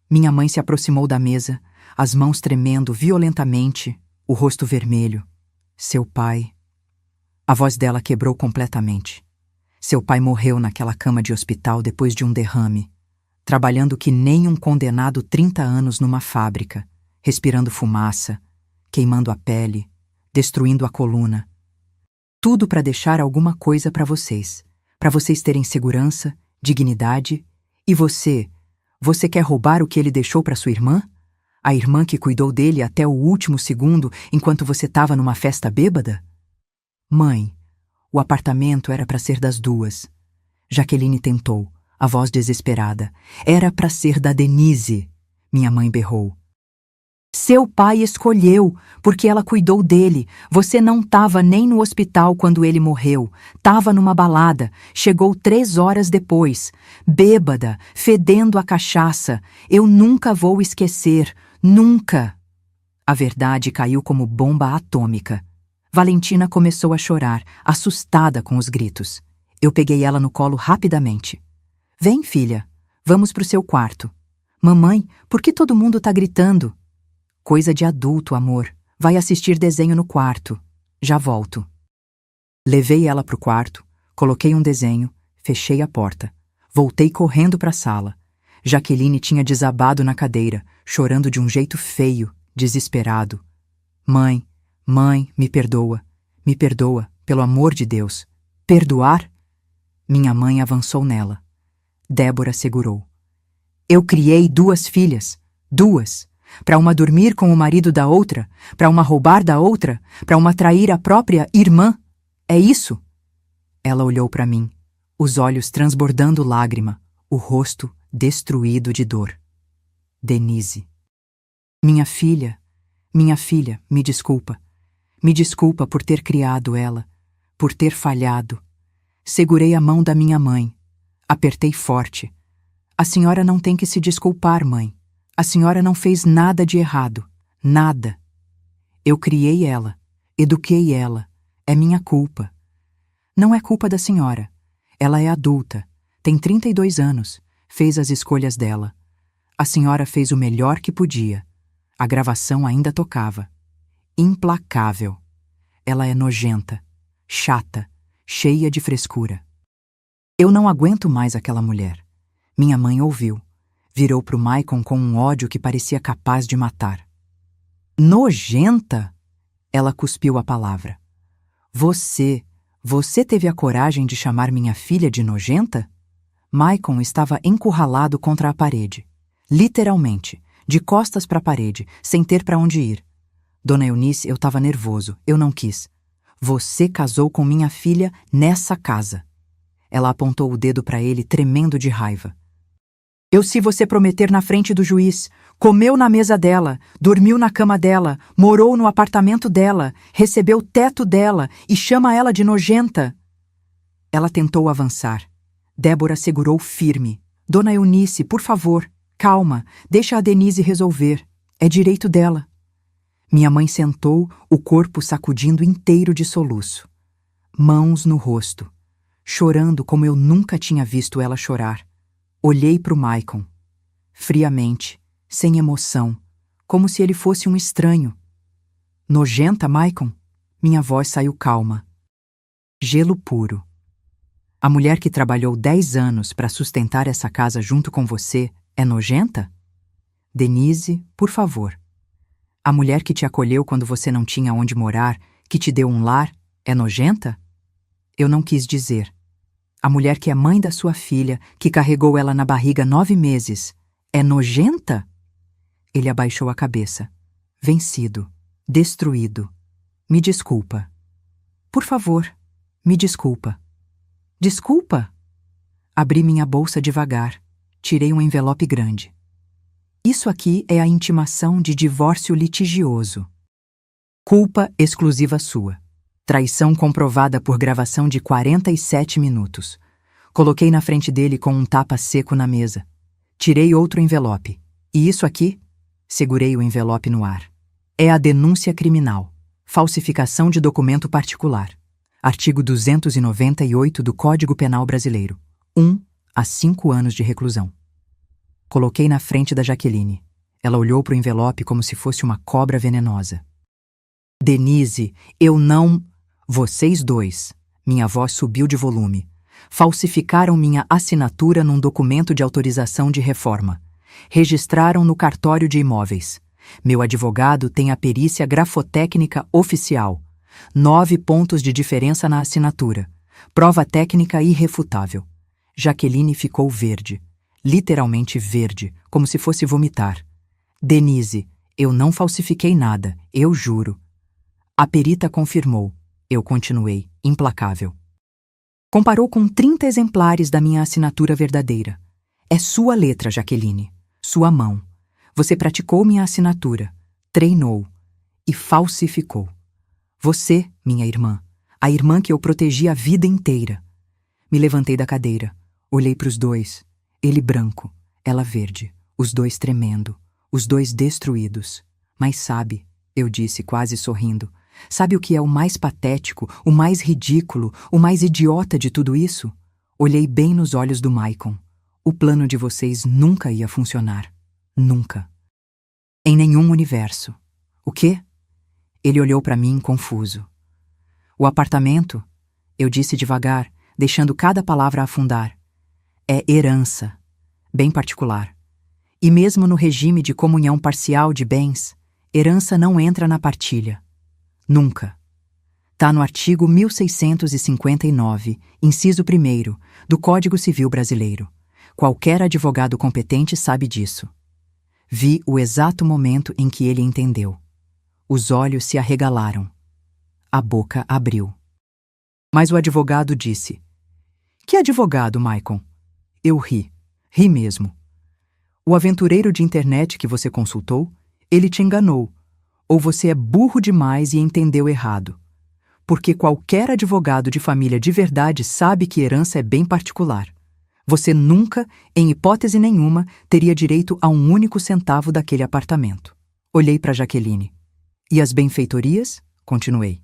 Minha mãe se aproximou da mesa, as mãos tremendo violentamente, o rosto vermelho. Seu pai... A voz dela quebrou completamente. Seu pai morreu naquela cama de hospital depois de um derrame, trabalhando que nem um condenado 30 anos numa fábrica, respirando fumaça, queimando a pele, destruindo a coluna. Tudo para deixar alguma coisa para vocês terem segurança, dignidade. E você quer roubar o que ele deixou para sua irmã? A irmã que cuidou dele até o último segundo enquanto você estava numa festa bêbada? Mãe, o apartamento era para ser das duas. Jaqueline tentou, a voz desesperada. Era para ser da Denise, minha mãe berrou. Seu pai escolheu, porque ela cuidou dele. Você não estava nem no hospital quando ele morreu. Tava numa balada. Chegou 3 horas depois. Bêbada, fedendo a cachaça. Eu nunca vou esquecer. Nunca. A verdade caiu como bomba atômica. Valentina começou a chorar, assustada com os gritos. Eu peguei ela no colo rapidamente. Vem, filha. Vamos pro seu quarto. Mamãe, por que todo mundo tá gritando? Coisa de adulto, amor. Vai assistir desenho no quarto. Já volto. Levei ela pro quarto, coloquei um desenho, fechei a porta. Voltei correndo pra sala. Jaqueline tinha desabado na cadeira, chorando de um jeito feio, desesperado. Mãe, me perdoa. Me perdoa, pelo amor de Deus. Perdoar? Minha mãe avançou nela. Débora segurou. Eu criei 2 filhas. 2. Para uma dormir com o marido da outra, para uma roubar da outra, para uma trair a própria irmã. É isso? Ela olhou para mim, os olhos transbordando lágrima, o rosto destruído de dor. Denise. Minha filha, me desculpa. Me desculpa por ter criado ela, por ter falhado. Segurei a mão da minha mãe. Apertei forte. A senhora não tem que se desculpar, mãe. A senhora não fez nada de errado. Nada. Eu criei ela. Eduquei ela. É minha culpa. Não é culpa da senhora. Ela é adulta. Tem 32 anos. Fez as escolhas dela. A senhora fez o melhor que podia. A gravação ainda tocava. Implacável. Ela é nojenta. Chata. Cheia de frescura. Eu não aguento mais aquela mulher. Minha mãe ouviu. Virou pro Maicon com um ódio que parecia capaz de matar. Nojenta? Ela cuspiu a palavra. Você teve a coragem de chamar minha filha de nojenta? Maicon estava encurralado contra a parede. Literalmente, de costas para a parede, sem ter para onde ir. Dona Eunice, eu estava nervoso, eu não quis. Você casou com minha filha nessa casa. Ela apontou o dedo para ele, tremendo de raiva. Se você prometer na frente do juiz, comeu na mesa dela, dormiu na cama dela, morou no apartamento dela, recebeu o teto dela e chama ela de nojenta. Ela tentou avançar. Débora segurou firme. Dona Eunice, por favor, calma, deixa a Denise resolver. É direito dela. Minha mãe sentou, o corpo sacudindo inteiro de soluço. Mãos no rosto, chorando como eu nunca tinha visto ela chorar. Olhei para o Maicon, friamente, sem emoção, como se ele fosse um estranho. Nojenta, Maicon? Minha voz saiu calma. Gelo puro. A mulher que trabalhou 10 anos para sustentar essa casa junto com você é nojenta? Denise, por favor. A mulher que te acolheu quando você não tinha onde morar, que te deu um lar, é nojenta? Eu não quis dizer. A mulher que é mãe da sua filha, que carregou ela na barriga 9 meses, é nojenta? Ele abaixou a cabeça. Vencido. Destruído. Me desculpa. Por favor, me desculpa. Desculpa? Abri minha bolsa devagar. Tirei um envelope grande. Isso aqui é a intimação de divórcio litigioso. Culpa exclusiva sua. Traição comprovada por gravação de 47 minutos. Coloquei na frente dele com um tapa seco na mesa. Tirei outro envelope. E isso aqui? Segurei o envelope no ar. É a denúncia criminal. Falsificação de documento particular. Artigo 298 do Código Penal Brasileiro. 1. a 5 anos de reclusão. Coloquei na frente da Jaqueline. Ela olhou para o envelope como se fosse uma cobra venenosa. Denise, eu não... Vocês dois. Minha voz subiu de volume. Falsificaram minha assinatura num documento de autorização de reforma. Registraram no cartório de imóveis. Meu advogado tem a perícia grafotécnica oficial. 9 pontos de diferença na assinatura. Prova técnica irrefutável. Jaqueline ficou verde. Literalmente verde, como se fosse vomitar. Denise, eu não falsifiquei nada, eu juro. A perita confirmou. Eu continuei, implacável. Comparou com 30 exemplares da minha assinatura verdadeira. É sua letra, Jaqueline. Sua mão. Você praticou minha assinatura, treinou e falsificou. Você, minha irmã, a irmã que eu protegi a vida inteira. Me levantei da cadeira, olhei para os dois, ele branco, ela verde, os dois tremendo, os dois destruídos. Mas sabe, eu disse quase sorrindo, sabe o que é o mais patético, o mais ridículo, o mais idiota de tudo isso? Olhei bem nos olhos do Maicon. O plano de vocês nunca ia funcionar. Nunca. Em nenhum universo. O quê? Ele olhou para mim confuso. O apartamento, eu disse devagar, deixando cada palavra afundar, é herança, bem particular. E mesmo no regime de comunhão parcial de bens, herança não entra na partilha. Nunca. Tá no artigo 1659, inciso 1º, do Código Civil Brasileiro. Qualquer advogado competente sabe disso. Vi o exato momento em que ele entendeu. Os olhos se arregalaram. A boca abriu. Mas o advogado disse: Que advogado, Maicon? Eu ri. Ri mesmo. O aventureiro de internet que você consultou, ele te enganou. Ou você é burro demais e entendeu errado. Porque qualquer advogado de família de verdade sabe que herança é bem particular. Você nunca, em hipótese nenhuma, teria direito a um único centavo daquele apartamento. Olhei para Jaqueline. E as benfeitorias? Continuei.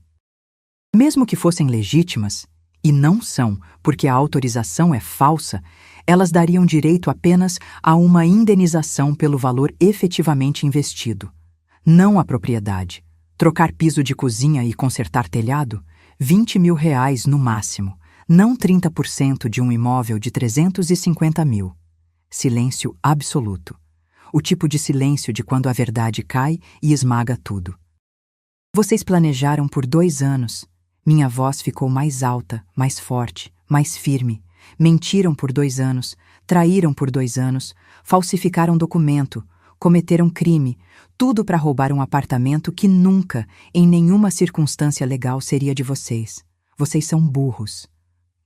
Mesmo que fossem legítimas, e não são, porque a autorização é falsa, elas dariam direito apenas a uma indenização pelo valor efetivamente investido. Não a propriedade. Trocar piso de cozinha e consertar telhado? 20 mil reais no máximo. Não 30% de um imóvel de 350 mil. Silêncio absoluto. O tipo de silêncio de quando a verdade cai e esmaga tudo. Vocês planejaram por 2 anos. Minha voz ficou mais alta, mais forte, mais firme. Mentiram por 2 anos, traíram por 2 anos, falsificaram documento, cometeram crime, tudo para roubar um apartamento que nunca, em nenhuma circunstância legal, seria de vocês. Vocês são burros.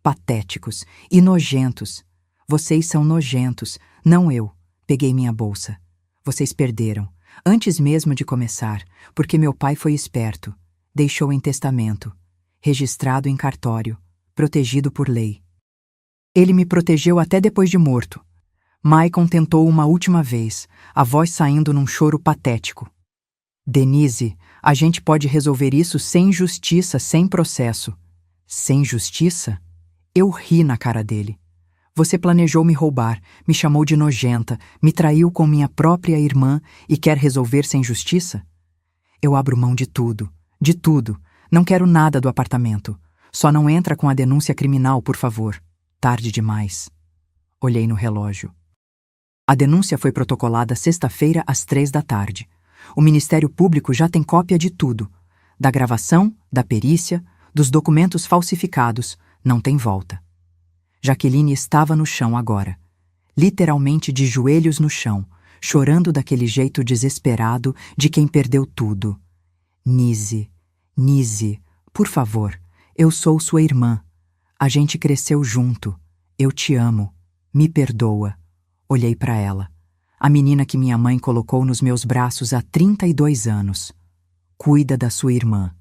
Patéticos e nojentos. Vocês são nojentos, não eu. Peguei minha bolsa. Vocês perderam, antes mesmo de começar, porque meu pai foi esperto. Deixou em testamento, registrado em cartório, protegido por lei. Ele me protegeu até depois de morto. Maicon tentou uma última vez, a voz saindo num choro patético. Denise, a gente pode resolver isso sem justiça, sem processo. Sem justiça? Eu ri na cara dele. Você planejou me roubar, me chamou de nojenta, me traiu com minha própria irmã e quer resolver sem justiça? Eu abro mão de tudo, de tudo. Não quero nada do apartamento. Só não entra com a denúncia criminal, por favor. Tarde demais. Olhei no relógio. A denúncia foi protocolada sexta-feira às 3 da tarde. O Ministério Público já tem cópia de tudo. Da gravação, da perícia, dos documentos falsificados. Não tem volta. Jaqueline estava no chão agora. Literalmente de joelhos no chão, chorando daquele jeito desesperado de quem perdeu tudo. Nise, Nise, por favor, eu sou sua irmã. A gente cresceu junto. Eu te amo. Me perdoa. Olhei para ela. A menina que minha mãe colocou nos meus braços há 32 anos. Cuida da sua irmã.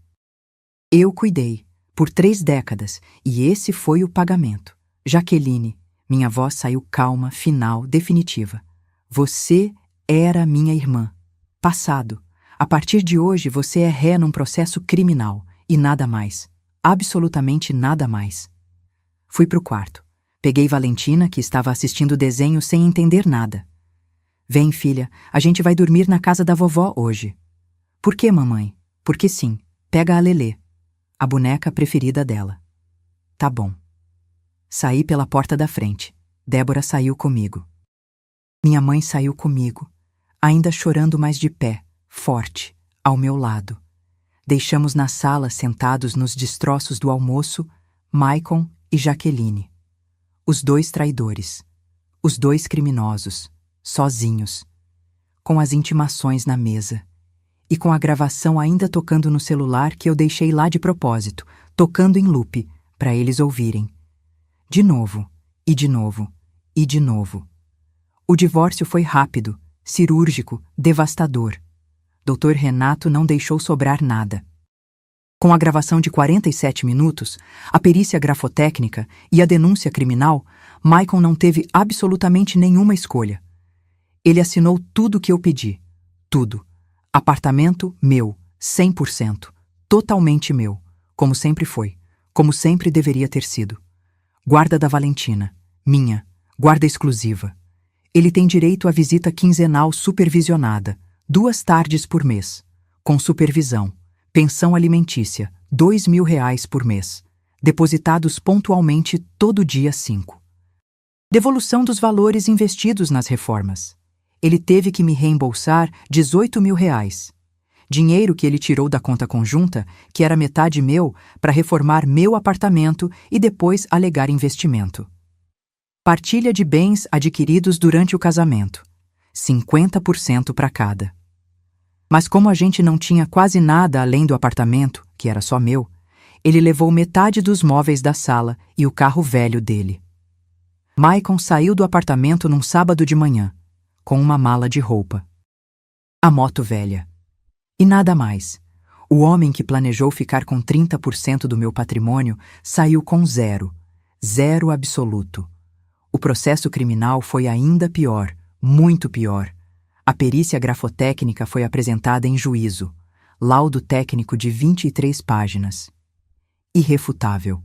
Eu cuidei, por 3 décadas, e esse foi o pagamento. Jaqueline, minha voz saiu calma, final, definitiva. Você era minha irmã. Passado. A partir de hoje você é ré num processo criminal, e nada mais. Absolutamente nada mais. Fui pro quarto. Peguei Valentina, que estava assistindo o desenho sem entender nada. Vem, filha, a gente vai dormir na casa da vovó hoje. Por quê, mamãe? Porque sim, pega a Lelê, a boneca preferida dela. Tá bom. Saí pela porta da frente. Débora saiu comigo. Minha mãe saiu comigo, ainda chorando, mas de pé, forte, ao meu lado. Deixamos na sala, sentados nos destroços do almoço, Maicon e Jaqueline. Os dois traidores. Os dois criminosos, sozinhos. Com as intimações na mesa. E com a gravação ainda tocando no celular que eu deixei lá de propósito, tocando em loop, para eles ouvirem. De novo, e de novo, e de novo. O divórcio foi rápido, cirúrgico, devastador. Dr. Renato não deixou sobrar nada. Com a gravação de 47 minutos, a perícia grafotécnica e a denúncia criminal, Maicon não teve absolutamente nenhuma escolha. Ele assinou tudo o que eu pedi. Tudo. Apartamento meu, 100%. Totalmente meu. Como sempre foi. Como sempre deveria ter sido. Guarda da Valentina. Minha. Guarda exclusiva. Ele tem direito à visita quinzenal supervisionada, 2 tardes por mês. Com supervisão. Pensão alimentícia, R$ 2.000 por mês. Depositados pontualmente todo dia 5. Devolução dos valores investidos nas reformas. Ele teve que me reembolsar R$ 18.000. Dinheiro que ele tirou da conta conjunta, que era metade meu, para reformar meu apartamento e depois alegar investimento. Partilha de bens adquiridos durante o casamento. 50% para cada. Mas como a gente não tinha quase nada além do apartamento, que era só meu, ele levou metade dos móveis da sala e o carro velho dele. Maicon saiu do apartamento num sábado de manhã, com uma mala de roupa. A moto velha. E nada mais. O homem que planejou ficar com 30% do meu patrimônio saiu com 0. 0 absoluto. O processo criminal foi ainda pior, muito pior. A perícia grafotécnica foi apresentada em juízo. Laudo técnico de 23 páginas. Irrefutável.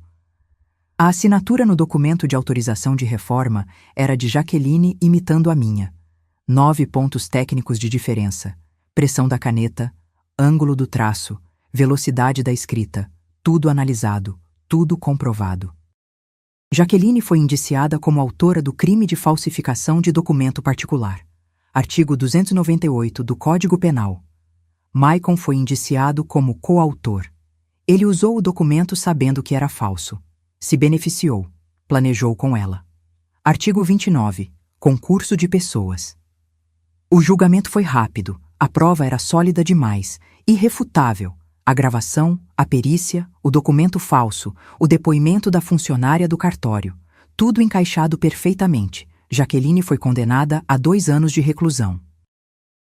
A assinatura no documento de autorização de reforma era de Jaqueline imitando a minha. 9 pontos técnicos de diferença. Pressão da caneta, ângulo do traço, velocidade da escrita, tudo analisado, tudo comprovado. Jaqueline foi indiciada como autora do crime de falsificação de documento particular. Artigo 298 do Código Penal. Maicon foi indiciado como coautor. Ele usou o documento sabendo que era falso. Se beneficiou. Planejou com ela. Artigo 29. Concurso de pessoas. O julgamento foi rápido. A prova era sólida demais, irrefutável. A gravação, a perícia, o documento falso, o depoimento da funcionária do cartório. Tudo encaixado perfeitamente. Jaqueline foi condenada a 2 anos de reclusão.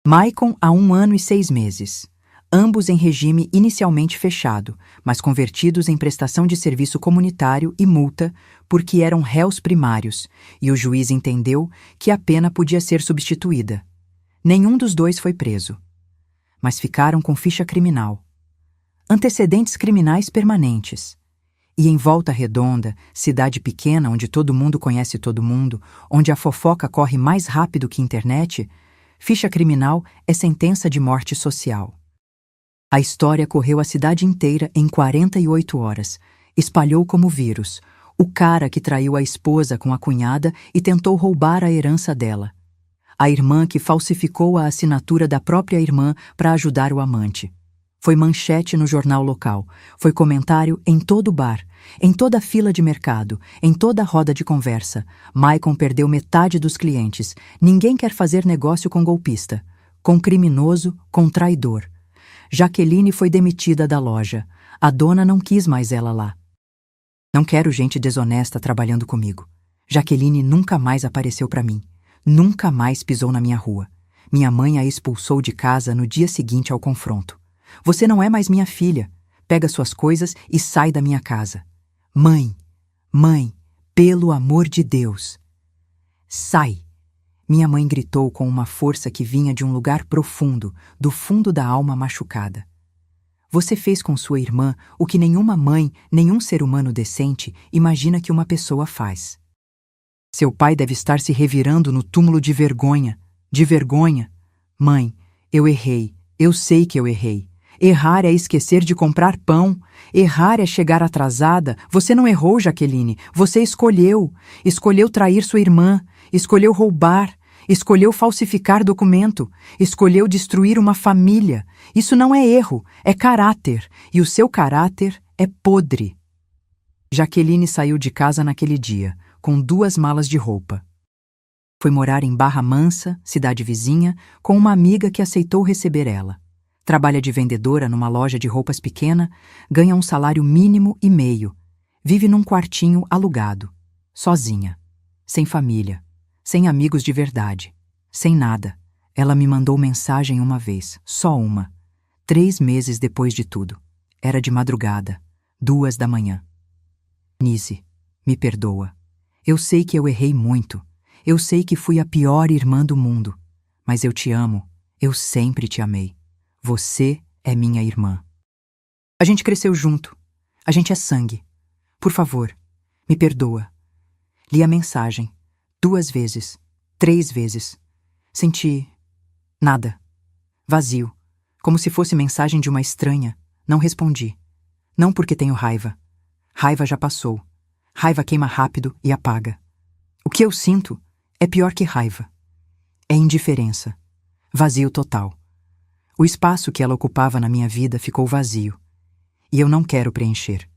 Maicon a 1 ano e 6 meses. Ambos em regime inicialmente fechado, mas convertidos em prestação de serviço comunitário e multa porque eram réus primários, e o juiz entendeu que a pena podia ser substituída. Nenhum dos dois foi preso. Mas ficaram com ficha criminal. Antecedentes criminais permanentes. E em Volta Redonda, cidade pequena onde todo mundo conhece todo mundo, onde a fofoca corre mais rápido que internet, ficha criminal é sentença de morte social. A história correu a cidade inteira em 48 horas, espalhou como vírus. O cara que traiu a esposa com a cunhada e tentou roubar a herança dela. A irmã que falsificou a assinatura da própria irmã para ajudar o amante. Foi manchete no jornal local, foi comentário em todo bar, em toda fila de mercado, em toda roda de conversa. Maicon perdeu metade dos clientes. Ninguém quer fazer negócio com golpista, com criminoso, com traidor. Jaqueline foi demitida da loja. A dona não quis mais ela lá. Não quero gente desonesta trabalhando comigo. Jaqueline nunca mais apareceu para mim. Nunca mais pisou na minha rua. Minha mãe a expulsou de casa no dia seguinte ao confronto. Você não é mais minha filha. Pega suas coisas e sai da minha casa. Mãe, mãe, pelo amor de Deus. Sai! Minha mãe gritou com uma força que vinha de um lugar profundo, do fundo da alma machucada. Você fez com sua irmã o que nenhuma mãe, nenhum ser humano decente imagina que uma pessoa faz. Seu pai deve estar se revirando no túmulo de vergonha. De vergonha. Mãe, eu errei. Eu sei que eu errei. Errar é esquecer de comprar pão. Errar é chegar atrasada. Você não errou, Jaqueline. Você escolheu. Escolheu trair sua irmã. Escolheu roubar. Escolheu falsificar documento. Escolheu destruir uma família. Isso não é erro, é caráter. E o seu caráter é podre. Jaqueline saiu de casa naquele dia, com 2 malas de roupa. Foi morar em Barra Mansa, cidade vizinha, com uma amiga que aceitou receber ela. Trabalha de vendedora numa loja de roupas pequena, ganha um salário mínimo e meio. Vive num quartinho alugado, sozinha, sem família, sem amigos de verdade, sem nada. Ela me mandou mensagem uma vez, só uma. 3 meses depois de tudo. Era de madrugada, 2 da manhã. Nise, me perdoa. Eu sei que eu errei muito. Eu sei que fui a pior irmã do mundo. Mas eu te amo. Eu sempre te amei. Você é minha irmã. A gente cresceu junto. A gente é sangue. Por favor, me perdoa. Li a mensagem. 2 vezes. 3 vezes. Senti... nada. Vazio. Como se fosse mensagem de uma estranha. Não respondi. Não porque tenho raiva. Raiva já passou. Raiva queima rápido e apaga. O que eu sinto é pior que raiva. É indiferença. Vazio total. O espaço que ela ocupava na minha vida ficou vazio. E eu não quero preencher.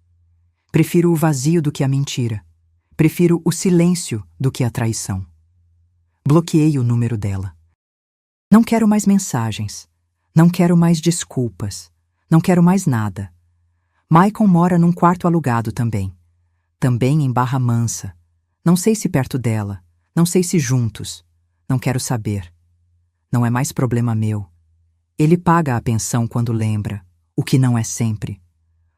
Prefiro o vazio do que a mentira. Prefiro o silêncio do que a traição. Bloqueei o número dela. Não quero mais mensagens. Não quero mais desculpas. Não quero mais nada. Maicon mora num quarto alugado também. Também em Barra Mansa. Não sei se perto dela. Não sei se juntos. Não quero saber. Não é mais problema meu. Ele paga a pensão quando lembra, o que não é sempre.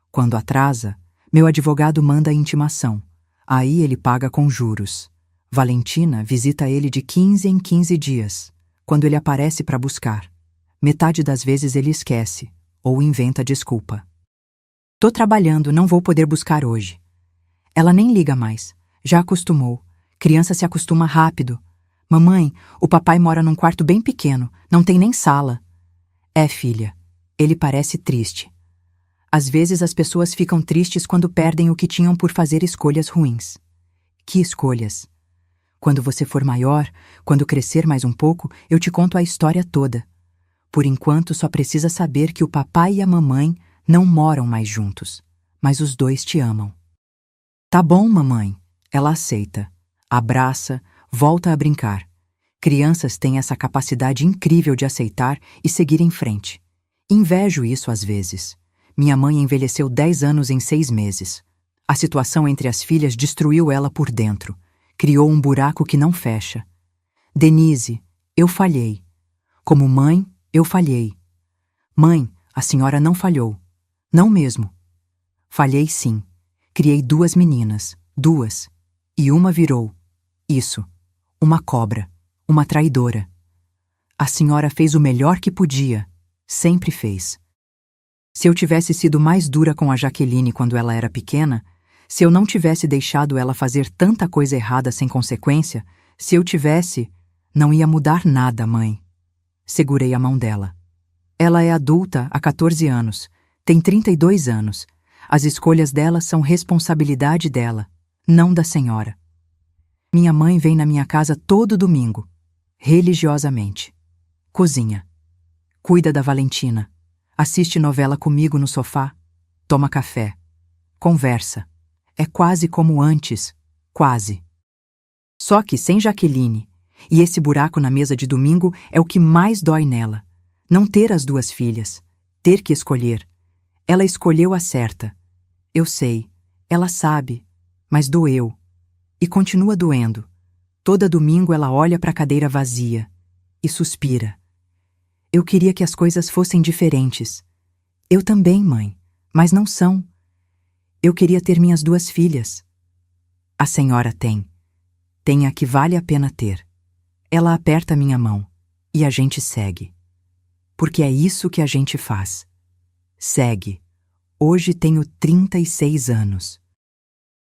Quando atrasa, meu advogado manda a intimação. Aí ele paga com juros. Valentina visita ele de 15 em 15 dias, quando ele aparece para buscar. Metade das vezes ele esquece, ou inventa desculpa. Tô trabalhando, não vou poder buscar hoje. Ela nem liga mais. Já acostumou. Criança se acostuma rápido. Mamãe, o papai mora num quarto bem pequeno, não tem nem sala. É, filha. Ele parece triste. Às vezes as pessoas ficam tristes quando perdem o que tinham por fazer escolhas ruins. Que escolhas? Quando você for maior, quando crescer mais um pouco, eu te conto a história toda. Por enquanto, só precisa saber que o papai e a mamãe não moram mais juntos, mas os 2 te amam. Tá bom, mamãe. Ela aceita. Abraça, volta a brincar. Crianças têm essa capacidade incrível de aceitar e seguir em frente. Invejo isso às vezes. Minha mãe envelheceu 10 anos em 6 meses. A situação entre as filhas destruiu ela por dentro. Criou um buraco que não fecha. Denise, eu falhei. Como mãe, eu falhei. Mãe, a senhora não falhou. Não mesmo. Falhei sim. Criei 2 meninas. 2. E uma virou. Isso. Uma cobra. Uma traidora. A senhora fez o melhor que podia. Sempre fez. Se eu tivesse sido mais dura com a Jaqueline quando ela era pequena, se eu não tivesse deixado ela fazer tanta coisa errada sem consequência, se eu tivesse... Não ia mudar nada, mãe. Segurei a mão dela. Ela é adulta há 14 anos. Tem 32 anos. As escolhas dela são responsabilidade dela, não da senhora. Minha mãe vem na minha casa todo domingo, religiosamente. Cozinha. Cuida da Valentina. Assiste novela comigo no sofá. Toma café. Conversa. É quase como antes. Quase. Só que sem Jaqueline. E esse buraco na mesa de domingo é o que mais dói nela. Não ter as 2 filhas. Ter que escolher. Ela escolheu a certa. Eu sei. Ela sabe. Mas doeu. E continua doendo. Todo domingo ela olha para a cadeira vazia. E suspira. Eu queria que as coisas fossem diferentes. Eu também, mãe. Mas não são. Eu queria ter minhas 2 filhas. A senhora tem. Tem a que vale a pena ter. Ela aperta minha mão. E a gente segue. Porque é isso que a gente faz. Segue. Hoje tenho 36 anos.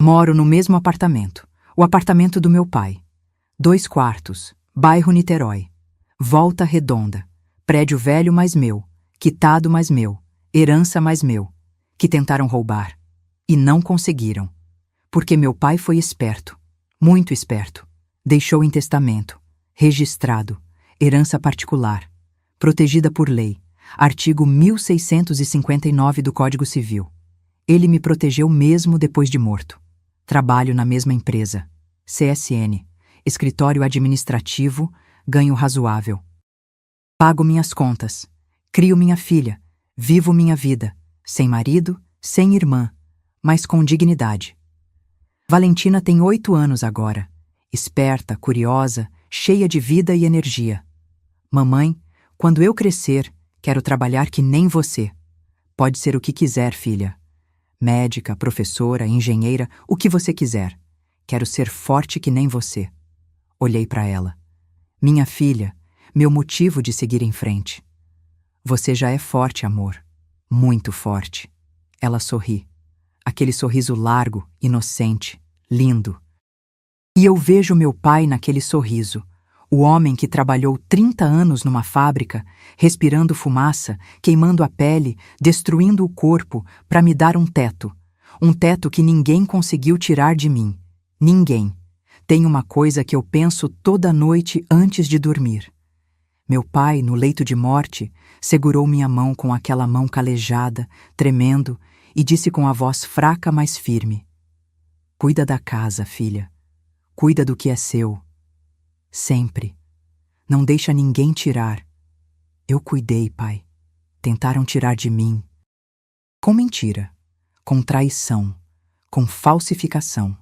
Moro no mesmo apartamento. O apartamento do meu pai. 2 quartos, bairro Niterói. Volta Redonda. Prédio velho, mas meu. Quitado, mas meu. Herança, mas meu. Que tentaram roubar. E não conseguiram. Porque meu pai foi esperto. Muito esperto. Deixou em testamento. Registrado. Herança particular. Protegida por lei. Artigo 1659 do Código Civil. Ele me protegeu mesmo depois de morto. Trabalho na mesma empresa. CSN. Escritório administrativo. Ganho razoável. Pago minhas contas. Crio minha filha. Vivo minha vida. Sem marido, sem irmã, mas com dignidade. Valentina tem 8 anos agora. Esperta, curiosa, cheia de vida e energia. Mamãe, quando eu crescer, quero trabalhar que nem você. Pode ser o que quiser, filha. Médica, professora, engenheira, o que você quiser. Quero ser forte que nem você. Olhei para ela. Minha filha, meu motivo de seguir em frente. Você já é forte, amor. Muito forte. Ela sorri. Aquele sorriso largo, inocente, lindo. E eu vejo meu pai naquele sorriso. O homem que trabalhou 30 anos numa fábrica, respirando fumaça, queimando a pele, destruindo o corpo para me dar um teto. Um teto que ninguém conseguiu tirar de mim. Ninguém. Tem uma coisa que eu penso toda noite antes de dormir. Meu pai, no leito de morte, segurou minha mão com aquela mão calejada, tremendo, e disse com a voz fraca, mas firme: Cuida da casa, filha. Cuida do que é seu. Sempre. Não deixa ninguém tirar. Eu cuidei, pai. Tentaram tirar de mim. Com mentira, com traição, com falsificação.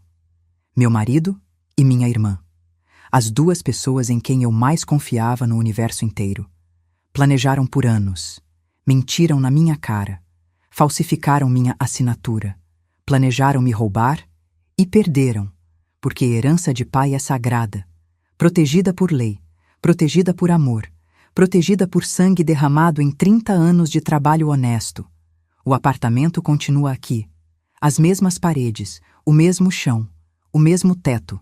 Meu marido e minha irmã. As 2 pessoas em quem eu mais confiava no universo inteiro. Planejaram por anos. Mentiram na minha cara. Falsificaram minha assinatura. Planejaram me roubar e perderam, porque herança de pai é sagrada. Protegida por lei, protegida por amor, protegida por sangue derramado em 30 anos de trabalho honesto. O apartamento continua aqui. As mesmas paredes, o mesmo chão, o mesmo teto.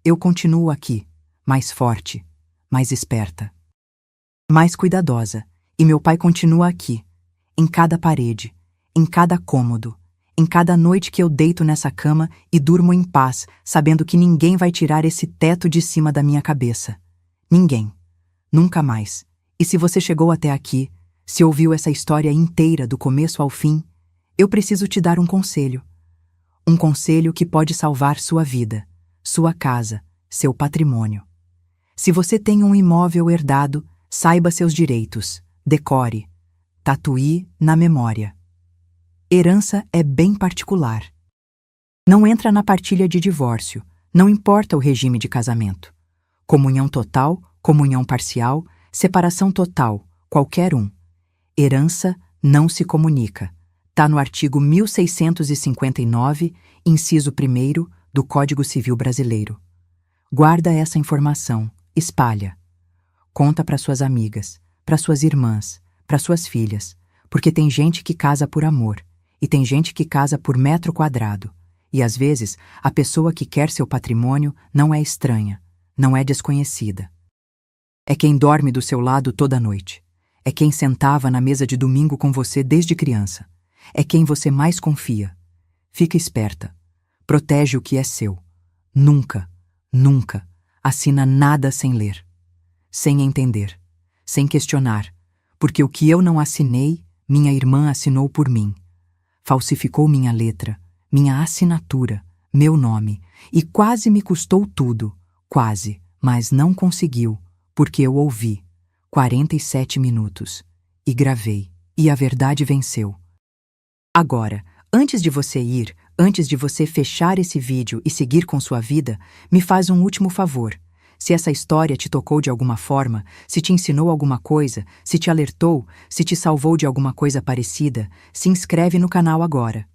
Eu continuo aqui, mais forte, mais esperta, mais cuidadosa, e meu pai continua aqui, em cada parede, em cada cômodo, em cada noite que eu deito nessa cama e durmo em paz, sabendo que ninguém vai tirar esse teto de cima da minha cabeça. Ninguém. Nunca mais. E se você chegou até aqui, se ouviu essa história inteira do começo ao fim, eu preciso te dar um conselho. Um conselho que pode salvar sua vida, sua casa, seu patrimônio. Se você tem um imóvel herdado, saiba seus direitos, decore, tatue na memória. Herança é bem particular. Não entra na partilha de divórcio, não importa o regime de casamento. Comunhão total, comunhão parcial, separação total, qualquer um. Herança não se comunica. Tá no artigo 1659, inciso 1º do Código Civil Brasileiro. Guarda essa informação, espalha. Conta para suas amigas, para suas irmãs, para suas filhas, porque tem gente que casa por amor. E tem gente que casa por metro quadrado. E às vezes, a pessoa que quer seu patrimônio não é estranha, não é desconhecida. É quem dorme do seu lado toda noite. É quem sentava na mesa de domingo com você desde criança. É quem você mais confia. Fica esperta. Protege o que é seu. Nunca, nunca assina nada sem ler. Sem entender. Sem questionar. Porque o que eu não assinei, minha irmã assinou por mim. Falsificou minha letra, minha assinatura, meu nome, e quase me custou tudo, quase, mas não conseguiu, porque eu ouvi, 47 minutos, e gravei, e a verdade venceu. Agora, antes de você ir, antes de você fechar esse vídeo e seguir com sua vida, me faz um último favor. Se essa história te tocou de alguma forma, se te ensinou alguma coisa, se te alertou, se te salvou de alguma coisa parecida, se inscreve no canal agora.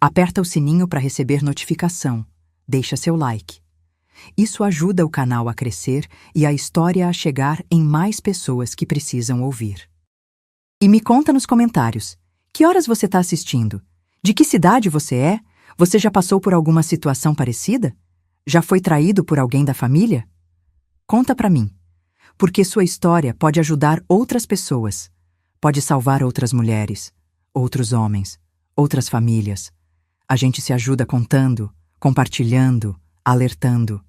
Aperta o sininho para receber notificação. Deixa seu like. Isso ajuda o canal a crescer e a história a chegar em mais pessoas que precisam ouvir. E me conta nos comentários, que horas você está assistindo? De que cidade você é? Você já passou por alguma situação parecida? Já foi traído por alguém da família? Conta pra mim, porque sua história pode ajudar outras pessoas, pode salvar outras mulheres, outros homens, outras famílias. A gente se ajuda contando, compartilhando, alertando.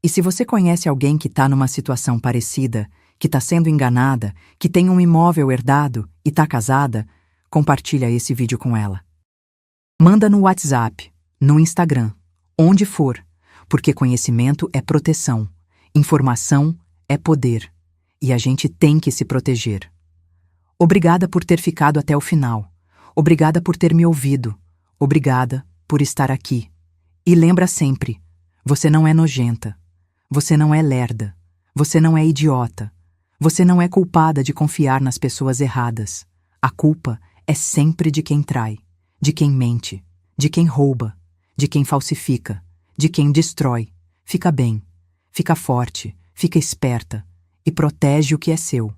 E se você conhece alguém que está numa situação parecida, que está sendo enganada, que tem um imóvel herdado e está casada, compartilha esse vídeo com ela. Manda no WhatsApp, no Instagram, onde for, porque conhecimento é proteção, informação é poder, e a gente tem que se proteger. Obrigada por ter ficado até o final. Obrigada por ter me ouvido. Obrigada por estar aqui. E lembra sempre, você não é nojenta. Você não é lerda. Você não é idiota. Você não é culpada de confiar nas pessoas erradas. A culpa é sempre de quem trai, de quem mente, de quem rouba, de quem falsifica, de quem destrói. Fica bem, fica forte, fica esperta e protege o que é seu.